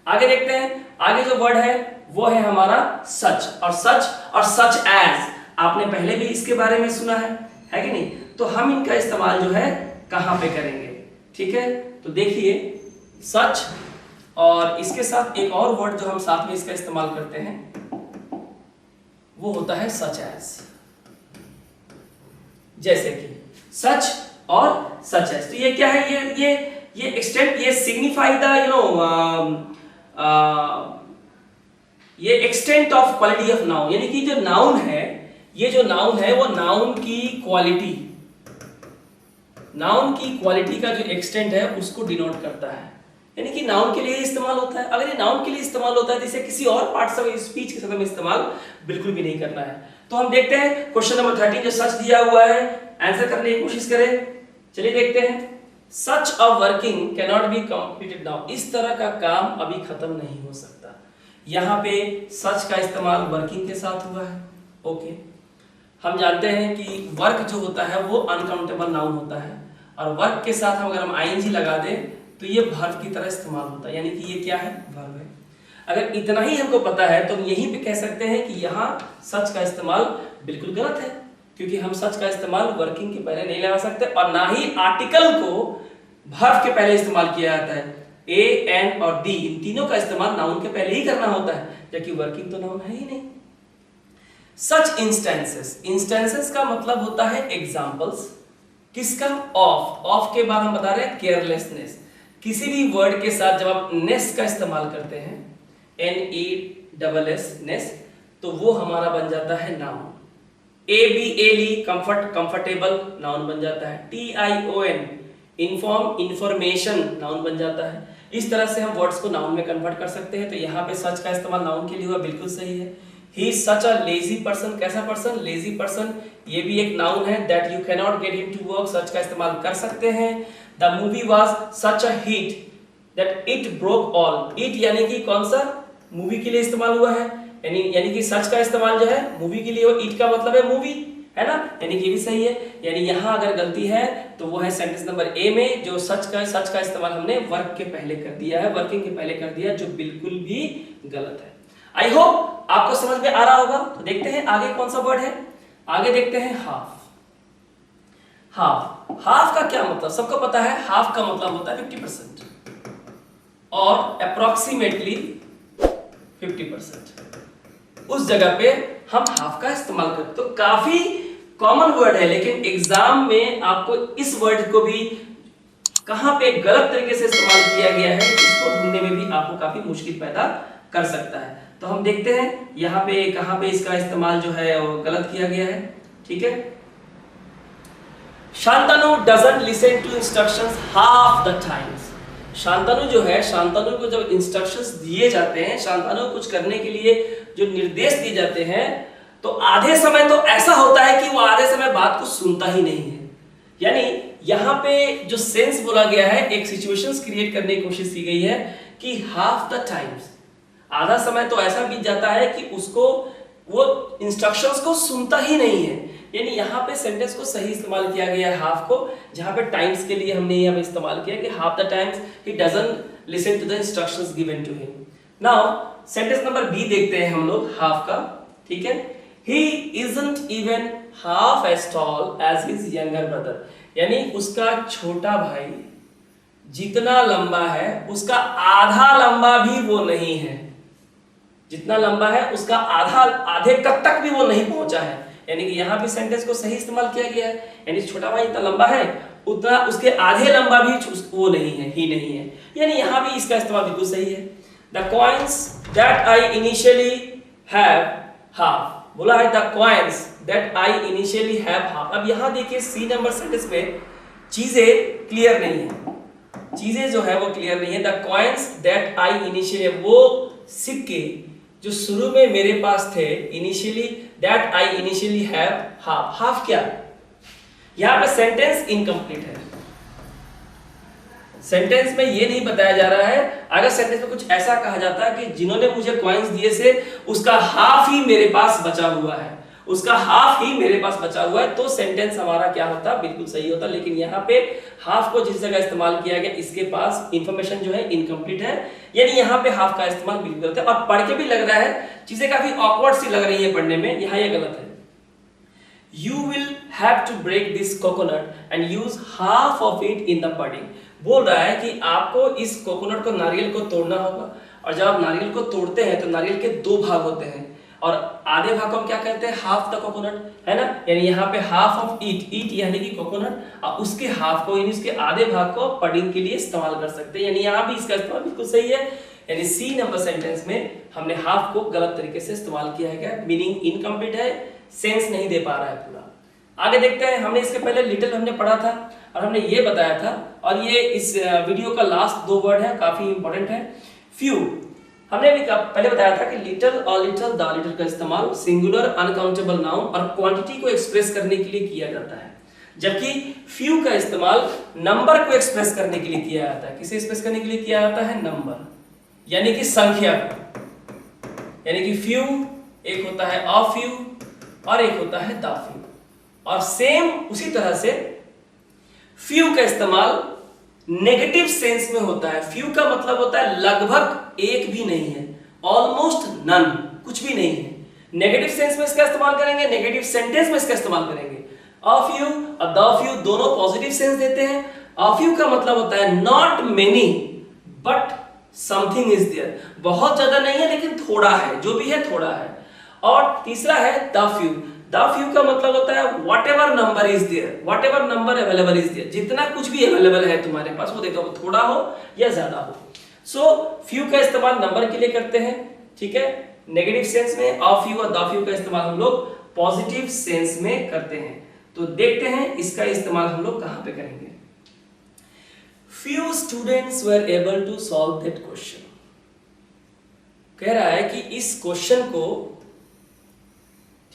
आगे देखते हैं, आगे जो वर्ड है वो है हमारा सच, और सच एज आपने पहले भी इसके बारे में सुना है कि नहीं? तो हम इनका इस्तेमाल जो है कहां पे करेंगे, ठीक है? तो देखिए सच और इसके साथ एक और वर्ड जो हम साथ में इसका इस्तेमाल करते हैं वो होता है सच एज। जैसे कि सच और सच एज, तो ये क्या है? ये एक्सटेंड, ये सिग्निफाई द ये extent of quality of noun, यानी कि जो नाउन है, ये जो नाउन है वो नाउन की क्वालिटी का जो एक्सटेंट है उसको डिनोट करता है, यानी कि नाउन के लिए इस्तेमाल होता है। अगर ये नाउन के लिए इस्तेमाल होता है तो इसे किसी और पार्ट्स ऑफ स्पीच के साथ में इस्तेमाल बिल्कुल भी नहीं करना है। तो हम देखते हैं क्वेश्चन नंबर 13 जो सच दिया हुआ है, आंसर करने की कोशिश करें। चलिए देखते हैं, such a working can not be completed now, इस तरह का काम अभी खत्म नहीं हो सकता। यहाँ पे सच का इस्तेमाल वर्किंग के साथ हुआ है। ओके, हम जानते हैं कि वर्क जो होता है वो अनकाउंटेबल नाउन होता है, और वर्क के साथ हम अगर हम आईएनजी लगा दें तो ये वर्ब की तरह इस्तेमाल होता है, यानी कि ये क्या है? वर्ब है। अगर इतना ही हमको पता है तो हम यहीं पे कह सकते हैं कि यहाँ सच का इस्तेमाल बिल्कुल गलत है, क्योंकि हम सच का इस्तेमाल वर्किंग के पहले नहीं लगा सकते, और ना ही आर्टिकल को वर्ब के पहले इस्तेमाल किया जाता है। ए, एन और डी, इन तीनों का इस्तेमाल नाउन के पहले ही करना होता है, जबकि वर्किंग तो नाउन है ही नहीं। सच इंस्टेंसेस का मतलब होता है एग्जाम्पल्स, किसका? ऑफ के बाद हम बता रहे हैं केयरलेसनेस। किसी भी वर्ड के साथ जब आप नेस का इस्तेमाल करते हैं, NESS नेस, तो वो हमारा बन जाता है नाउन। ABLE कंफर्टेबल नाउन बन जाता है। TION इंफॉर्मेशन नाउन बन जाता है। इस तरह से हम वर्ड्स को नाउन में कन्वर्ट कर सकते हैं। तो यहाँ पे सच का इस्तेमाल नाउन के लिए हुआ, बिल्कुल सही है। He is such a lazy person, कैसा पर्सन? लेजी पर्सन, ये भी एक नाउन है। That you can not get him to work, such का इस्तेमाल कर सकते हैं। The movie was such a hit that it broke all, it यानी कि कौन सा? मूवी के लिए इस्तेमाल हुआ है, यानी कि सच का इस्तेमाल जो है मूवी के लिए, इट का मतलब है मूवी, है ना? यानी कि ये भी सही है। यानी यहाँ अगर गलती है तो वो है सेंटेंस नंबर ए में, जो सच का इस्तेमाल हमने वर्क के पहले कर दिया है, वर्किंग के पहले कर दिया, जो बिल्कुल भी गलत है। आई होप आपको समझ में आ रहा होगा। तो देखते हैं आगे कौन सा वर्ड है। आगे देखते हैं हाफ। हाफ का क्या मतलब? सबको पता है, हाफ का मतलब होता है 50% और अप्रोक्सीमेटली 50%। उस जगह पे हम हाफ का इस्तेमाल करते, तो काफी कॉमन वर्ड है, लेकिन एग्जाम में आपको इस वर्ड को भी कहां पे गलत तरीके से इस्तेमाल किया गया है, इसको ढूंढने में भी आपको काफी मुश्किल पैदा कर सकता है। तो हम देखते हैं यहाँ पे कहां पे इसका इस्तेमाल जो है वो गलत किया गया है। ठीक है, Shantanu doesn't listen to instructions half the times. Shantanu जो है, शांतनु को जब इंस्ट्रक्शंस दिए जाते हैं, शांतनु कुछ करने के लिए जो निर्देश दिए जाते हैं, तो आधे समय तो ऐसा होता है कि वो आधे समय बात को सुनता ही नहीं है। यानी यहाँ पे जो सेंस बोला गया है, एक सिचुएशंस क्रिएट करने की कोशिश की गई है कि हाफ द टाइम्स, आधा समय तो ऐसा बीत जाता है कि उसको वो इंस्ट्रक्शंस को सुनता ही नहीं है। यानी यहाँ पे सेंटेंस को सही इस्तेमाल किया गया है हाफ को, जहां पे टाइम्स के लिए हमने यहाँ पे इस्तेमाल किया कि half the times he doesn't listen to the instructions given to him. Now sentence number B देखते हैं हम लोग हाफ का। ठीक है, he isn't even half as tall as his younger brother, यानी उसका छोटा भाई जितना लंबा है उसका आधा लंबा भी वो नहीं है। जितना लंबा है उसका आधे कद तक भी वो नहीं पहुंचा है। यानी कि यहाँ भी सेंटेंस को सही इस्तेमाल किया गया है, यानी छोटा भाई इतना लंबा है उतना उसके आधे लंबा भी वो नहीं है, ही नहीं है। यानी यहाँ भी इसका इस्तेमाल बिल्कुल सही है। The coins that I initially have half, बोला है the coins that I initially have half. अब यहाँ देखिए सी नंबर सेंटेंस में चीजें क्लियर नहीं है, चीजें जो है वो क्लियर नहीं है। The coins that I initially, वो सिक्के जो शुरू में मेरे पास थे, initially that I initially have half. Half क्या? यहां पे सेंटेंस इनकम्प्लीट है। सेंटेंस में ये नहीं बताया जा रहा है। अगर सेंटेंस में कुछ ऐसा कहा जाता है कि जिन्होंने मुझे कॉइन्स दिए से उसका हाफ ही मेरे पास बचा हुआ है, उसका हाफ ही मेरे पास बचा हुआ है, तो सेंटेंस हमारा क्या होता, बिल्कुल सही होता। लेकिन यहाँ पे हाफ को जिस जगह इस्तेमाल किया गया, इसके पास इंफॉर्मेशन जो है इनकम्प्लीट है, यानी यहाँ पे हाफ का इस्तेमाल बिल्कुल गलत है। और पढ़ के भी लग रहा है चीजें काफी ऑकवर्ड सी लग रही है पढ़ने में, यहाँ ये गलत है। You will have to break this coconut and use half of it in the pudding। बोल रहा है कि आपको इस कोकोनट को, नारियल को तोड़ना होगा, और जब आप नारियल को तोड़ते हैं तो नारियल के दो भाग होते हैं, और आधे भाग को हम क्या कहते हैं, हाफ द कोकोनट, है ना। यानी यहाँ पे हाफ ऑफ ईट यानी कि कोकोनट, और उसके हाफ को यानी उसके आधे भाग को पडिंग के लिए इस्तेमाल कर सकते हैं। यानी यहाँ भी इसका इस्तेमाल बिल्कुल सही है। यानी सी नंबर सेंटेंस में हमने हाफ को गलत तरीके से इस्तेमाल किया है, मीनिंग इनकम्प्लीट है, सेंस नहीं दे पा रहा है पूरा। आगे देखते हैं। हमने इसके पहले लिटिल हमने पढ़ा था और हमने ये बताया था, और ये इस वीडियो का लास्ट दो वर्ड है, काफी इंपॉर्टेंट है। फ्यू हमने भी पहले बताया था कि लिटिल और लिटिल द लिटिल का इस्तेमाल सिंगुलर अनकाउंटेबल नाउन और क्वांटिटी को एक्सप्रेस करने के लिए किया जाता है, जबकि फ्यू का इस्तेमाल नंबर को एक्सप्रेस करने के लिए किया जाता है। किसे एक्सप्रेस करने के लिए किया जाता है, नंबर, यानी कि संख्या। यानी कि फ्यू एक होता है अ फ्यू और एक होता है द फ्यू। और सेम उसी तरह से फ्यू का इस्तेमाल नेगेटिव सेंस में होता है। फ्यू का मतलब होता है लगभग एक भी नहीं है, ऑलमोस्ट नन, कुछ भी नहीं है। नेगेटिव सेंस में इसका इस्तेमाल करेंगे, नेगेटिव सेंटेंस में इसका इस्तेमाल करेंगे। अ फ्यू और द फ्यू दोनों पॉजिटिव सेंस देते हैं। अ फ्यू का मतलब होता है not many but something is there, बहुत ज्यादा नहीं है लेकिन थोड़ा है, जो भी है थोड़ा है। और तीसरा है द फ्यू। द फ्यू का मतलब होता है whatever number is there, whatever number available is there, जितना कुछ भी अवेलेबल है तुम्हारे पास वो देखो, थोड़ा हो या ज्यादा हो। सो फ्यू का इस्तेमाल नंबर के लिए करते हैं, ठीक है, नेगेटिव सेंस में। अ फ्यू और द फ्यू का इस्तेमाल हम लोग पॉजिटिव सेंस में करते हैं। तो देखते हैं इसका इस्तेमाल हम लोग कहां पे करेंगे। Few students were able to solve that question। कह रहा है कि इस क्वेश्चन को,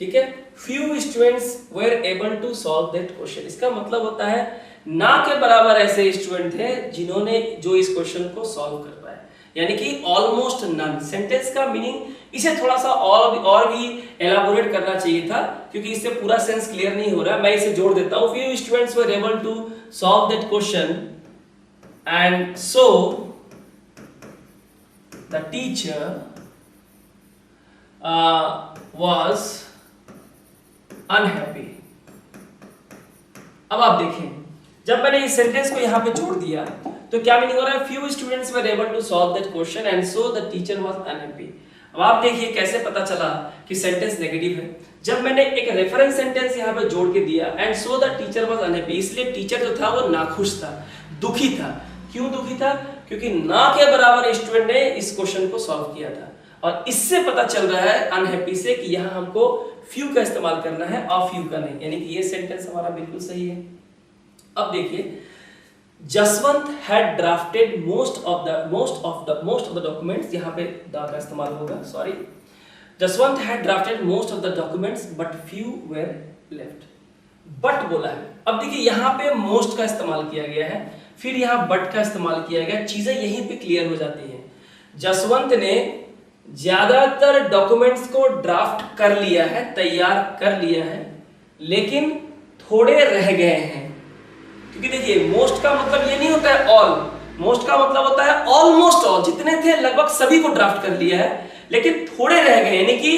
ठीक है, few students were able to solve that question, इसका मतलब होता है ना के बराबर ऐसे स्टूडेंट थे जिन्होंने जो इस क्वेश्चन को सॉल्व कर पाए, यानी कि ऑलमोस्ट नन। सेंटेंस का मीनिंग इसे थोड़ा सा और भी एलाबोरेट करना चाहिए था, क्योंकि इससे पूरा सेंस क्लियर नहीं हो रहा। मैं इसे जोड़ देता हूं। few students were able to solve that question and so the teacher was unhappy। अब आप देखें, जब मैंने इस सेंटेंस को यहां पे जोड़ दिया तो क्या मीनिंग हो रहा है, few students were able to solve that question and so the teacher was unhappy। अब आप देखिए कैसे पता चला कि सेंटेंस नेगेटिव है। जब मैंने एक रेफरेंस सेंटेंस यहां पे जोड़ के दिया and so the teacher was unhappy, इसलिए टीचर जो था वो नाखुश था, दुखी था। क्यों दुखी था, क्योंकि ना के बराबर स्टूडेंट ने इस क्वेश्चन को सॉल्व किया था। और इससे पता चल रहा है अनहैप्पी से कि यहां हमको फ्यू का इस्तेमाल करना है और फ्यू का नहीं, यानी कि ये सेंटेंस हमारा बिल्कुल सही है। अब देखिए, Jaswant had drafted most of the documents, यहां पे द का इस्तेमाल होगा, sorry. Jaswant had drafted most of the documents but few were left. But बोला है। अब देखिए यहां पे मोस्ट का इस्तेमाल किया गया है, फिर यहां बट का इस्तेमाल किया गया, चीजें यहीं पे क्लियर हो जाती हैं। जसवंत ने ज्यादातर डॉक्यूमेंट्स को ड्राफ्ट कर लिया है, तैयार कर लिया है, लेकिन थोड़े रह गए हैं। क्योंकि देखिए मोस्ट का मतलब ये नहीं होता है ऑल, मोस्ट का मतलब होता है ऑलमोस्ट ऑल, जितने थे लगभग सभी को ड्राफ्ट कर लिया है, लेकिन थोड़े रह गए, यानी कि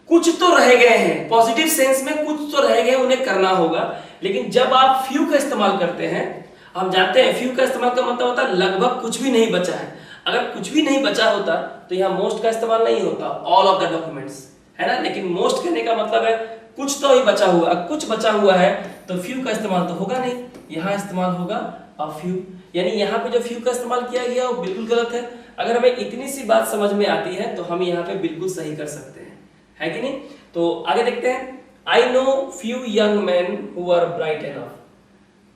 कुछ तो रह गए हैं, पॉजिटिव सेंस में कुछ तो रह गए, उन्हें करना होगा। लेकिन जब आप फ्यू का इस्तेमाल करते हैं, हम जानते हैं फ्यू का इस्तेमाल का मतलब होता है लगभग कुछ भी नहीं बचा है। अगर कुछ भी नहीं बचा होता तो यहाँ मोस्ट का इस्तेमाल नहीं होता, ऑल ऑफ द डॉक्यूमेंट्स, है ना। लेकिन मोस्ट कहने का मतलब है कुछ तो ही बचा हुआ, कुछ बचा हुआ है तो फ्यू का इस्तेमाल तो होगा नहीं, यहाँ इस्तेमाल होगा अ फ्यू। यानी यहाँ पे जो फ्यू का इस्तेमाल किया गया वो बिल्कुल गलत है। अगर हमें इतनी सी बात समझ में आती है तो हम यहाँ पे बिल्कुल सही कर सकते हैं, है कि नहीं। तो आगे देखते हैं। I know few young man who are bright enough.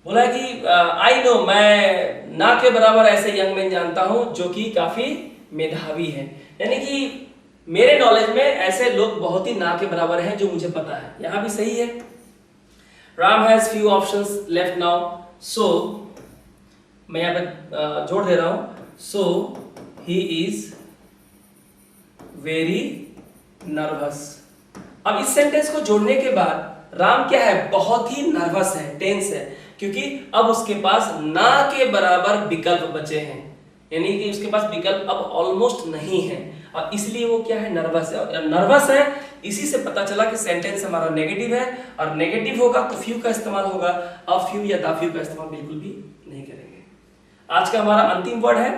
बोला है कि आई नो, मैं ना के बराबर ऐसे यंग मैन जानता हूं जो कि काफी मेधावी है, यानी कि मेरे नॉलेज में ऐसे लोग बहुत ही ना के बराबर हैं जो मुझे पता है। यहां भी सही है। Ram has few options left now, so मैं यहां पे जोड़ दे रहा हूं, so he is very nervous. अब इस सेंटेंस को जोड़ने के बाद राम क्या है, बहुत ही नर्वस है, टेंस है, क्योंकि अब उसके पास ना के बराबर विकल्प बचे हैं, यानी कि उसके पास विकल्प अब ऑलमोस्ट नहीं है, और इसलिए वो क्या है, नर्वस है। और नर्वस है, इसी से पता चला कि सेंटेंस हमारा नेगेटिव है, और नेगेटिव होगा तो फ्यू का इस्तेमाल होगा, अब फ्यू या द फ्यू का इस्तेमाल बिल्कुल भी नहीं करेंगे। आज का हमारा अंतिम वर्ड है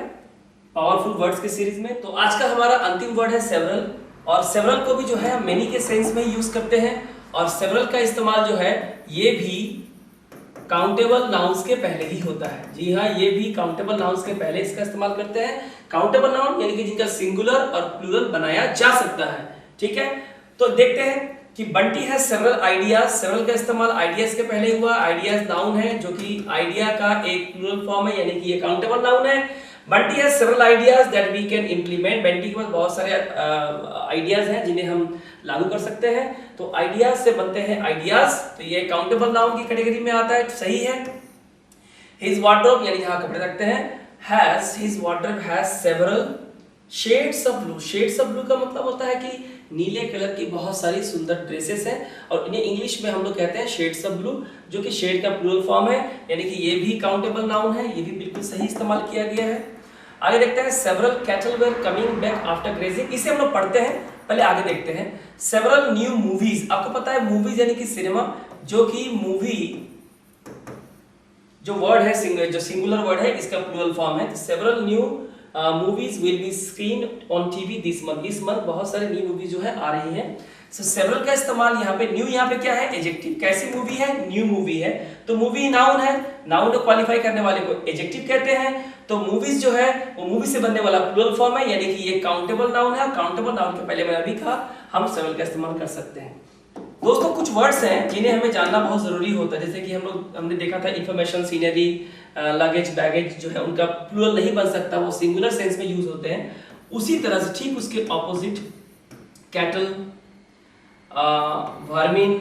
पावरफुल वर्ड्स के सीरीज में, तो आज का हमारा अंतिम वर्ड है सेवरल, और सेवरल को भी जो है मेनी के सेंस में यूज करते हैं, और सेवरल का इस्तेमाल जो है ये भी काउंटेबल नाउन्स के पहले ही होता है। जी हाँ, ये भी काउंटेबल नाउन्स के पहले इसका इस्तेमाल करते हैं। काउंटेबल नाउन यानी कि जिनका सिंगुलर और प्लूरल बनाया जा सकता है, ठीक है। तो देखते हैं कि बंटी है सेवरल आइडियाज, सेवरल का इस्तेमाल आइडियाज के पहले हुआ। आइडियाज नाउन है जो कि आइडिया का एक प्लूरल फॉर्म है, यानी कि ये काउंटेबल नाउन है। बंटी है several ideas that we can implement, Bunty के पास बहुत सारे आइडियाज हैं जिन्हें हम लागू कर सकते हैं, तो आइडियाज से बनते हैं आइडियाज, तो ये काउंटेबल नाउन की कैटेगरी में आता है, तो सही है। हिज वार्डरोब यानी जहां कपड़े रखते हैं, has his wardrobe has several shades of blue, shades of blue का मतलब होता है कि नीले कलर की बहुत सारी सुंदर ड्रेसेस हैं, और इन्हें इंग्लिश में हम लोग कहते हैं शेड्स ऑफ ब्लू, जो कि शेड का प्लूरल फॉर्म है, यानी कि ये भी काउंटेबल नाउन है, ये भी बिल्कुल सही इस्तेमाल किया गया है। आगे देखते हैं several cattle were coming back after grazing, इसे हम लोग पढ़ते हैं, पहले आगे देखते हैं। सेवरल न्यू मूवीज, आपको पता है मूवीज यानी कि सिनेमा, जो कि मूवी जो वर्ड है, जो सिंगुलर वर्ड है, इसका प्लूरल फॉर्म है। Several new movies will be screen on TV this month, इस मंथ बहुत सारे न्यू मूवीज जो है आ रही हैं। सो सेवरल का इस्तेमाल यहाँ पे, न्यू यहाँ पे क्या है, एडजेक्टिव, कैसी मूवी है, न्यू मूवी है, तो मूवी नाउन है, नाउन को क्वालिफाई करने वाले को एडजेक्टिव कहते हैं, तो मूवीज जो है वो मूवी से बनने वाला प्लूरल फॉर्म है, यानी कि ये काउंटेबल नाउन है, काउंटेबल नाउन के पहले मैंने अभी कहा हम सेवरल का इस्तेमाल कर सकते हैं। दोस्तों कुछ वर्ड्स हैं जिन्हें हमें जानना बहुत जरूरी होता है, जैसे कि हमने देखा था इंफॉर्मेशन, सीनरी, लगेज, बैगेज जो है उनका प्लूरल नहीं बन सकता, वो सिंगुलर सेंस में यूज होते हैं। उसी तरह से ठीक उसके ऑपोजिट कैटल, वर्मिन,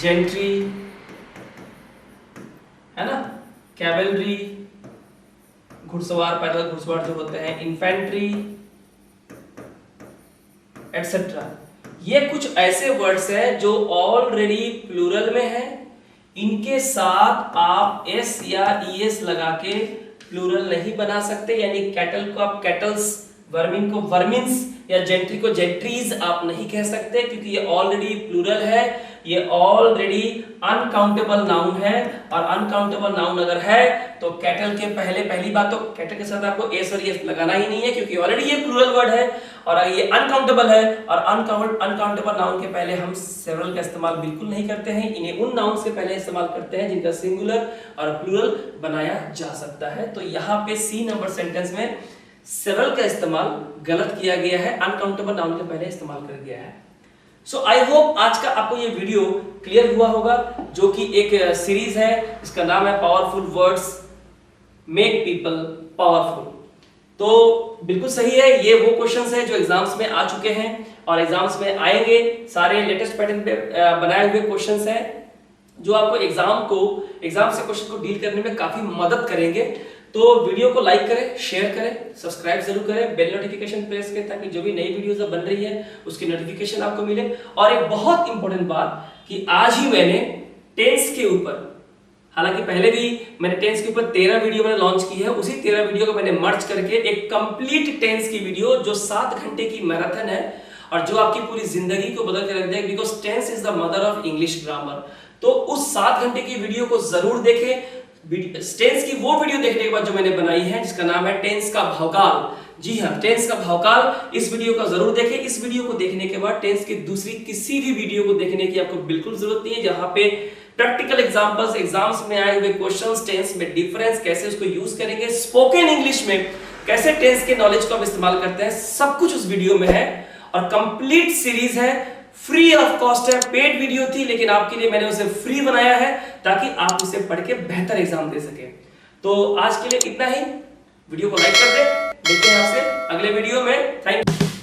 जेंट्री, है ना, कैवलरी, घुड़सवार, पैदल घुड़सवार जो होते हैं, इन्फेंट्री एटसेट्रा, ये कुछ ऐसे वर्ड्स हैं जो ऑलरेडी प्लूरल में है, इनके साथ आप एस या ईएस लगा के प्लूरल नहीं बना सकते, यानी कैटल को आप कैटल्स, वर्मिन को वर्मिन्स या जेंट्री को जेंट्रीज आप नहीं कह सकते, क्योंकि ये ऑलरेडी प्लूरल है, ये ऑलरेडी अनकाउंटेबल नाउन है, और अनकाउंटेबल नाउन अगर है तो कैटल के पहली बात तो कैटल के साथ आपको एस और एस लगाना ही नहीं है, क्योंकि ऑलरेडी ये प्लूरल वर्ड है, और ये अनकाउंटेबल है, और अनकाउंटेबल नाउन के पहले हम सेवरल का इस्तेमाल बिल्कुल नहीं करते हैं, इन्हें उन नाउन से पहले इस्तेमाल करते हैं जिनका सिंगुलर और प्लूरल बनाया जा सकता है। तो यहाँ पे सी नंबर सेंटेंस में सेवरल का इस्तेमाल गलत किया गया है, अनकाउंटेबल नाउन के पहले इस्तेमाल कर दिया है। सो आई होप आज का आपको ये वीडियो क्लियर हुआ होगा, जो कि एक सीरीज है, इसका नाम है powerful words make people powerful. तो बिल्कुल सही है, ये वो क्वेश्चंस हैं जो एग्जाम्स में आ चुके हैं और एग्जाम्स में आएंगे, सारे लेटेस्ट पैटर्न पे बनाए हुए क्वेश्चंस हैं जो आपको एग्जाम से क्वेश्चन को डील करने में काफी मदद करेंगे। तो वीडियो को लाइक करें, शेयर करें, सब्सक्राइब जरूर करें, बेल नोटिफिकेशन प्रेस करें, ताकि जो भी नई वीडियोस बन रही है उसकी नोटिफिकेशन आपको मिले। और एक बहुत इंपॉर्टेंट बात कि आज ही मैंने टेंस के ऊपर, हालांकि पहले भी मैंने टेंस के ऊपर 13 वीडियो मैंने लॉन्च की है, उसी 13 वीडियो को मैंने मर्ज करके एक कंप्लीट टेंस की वीडियो जो 7 घंटे की मैराथन है और जो आपकी पूरी जिंदगी को बदल के रख देगा, because tense is the mother of English grammar. तो उस 7 घंटे की वीडियो को जरूर देखें। टेंस की वो वीडियो देखने के बाद जो मैंने बनाई है जिसका नाम है टेंस का भौकाल, जी हाँ, टेंस का भौकाल, इस वीडियो को जरूर देखें। इस वीडियो को देखने के बाद टेंस की दूसरी किसी भी वीडियो को देखने की आपको बिल्कुल जरूरत नहीं है, जहां पे प्रैक्टिकल एग्जांपल्स, एग्जाम्स में आए हुए क्वेश्चंस, टेंस में डिफरेंस, कैसे उसको यूज करेंगे, स्पोकन इंग्लिश में कैसे टेंस के नॉलेज को आप इस्तेमाल करते हैं, सब कुछ उस वीडियो में है। और कंप्लीट सीरीज है, फ्री ऑफ कॉस्ट है, पेड वीडियो थी लेकिन आपके लिए मैंने उसे फ्री बनाया है ताकि आप उसे पढ़ के बेहतर एग्जाम दे सके। तो आज के लिए इतना ही, वीडियो को लाइक कर दे, मिलते हैं आपसे अगले वीडियो में। Thank you.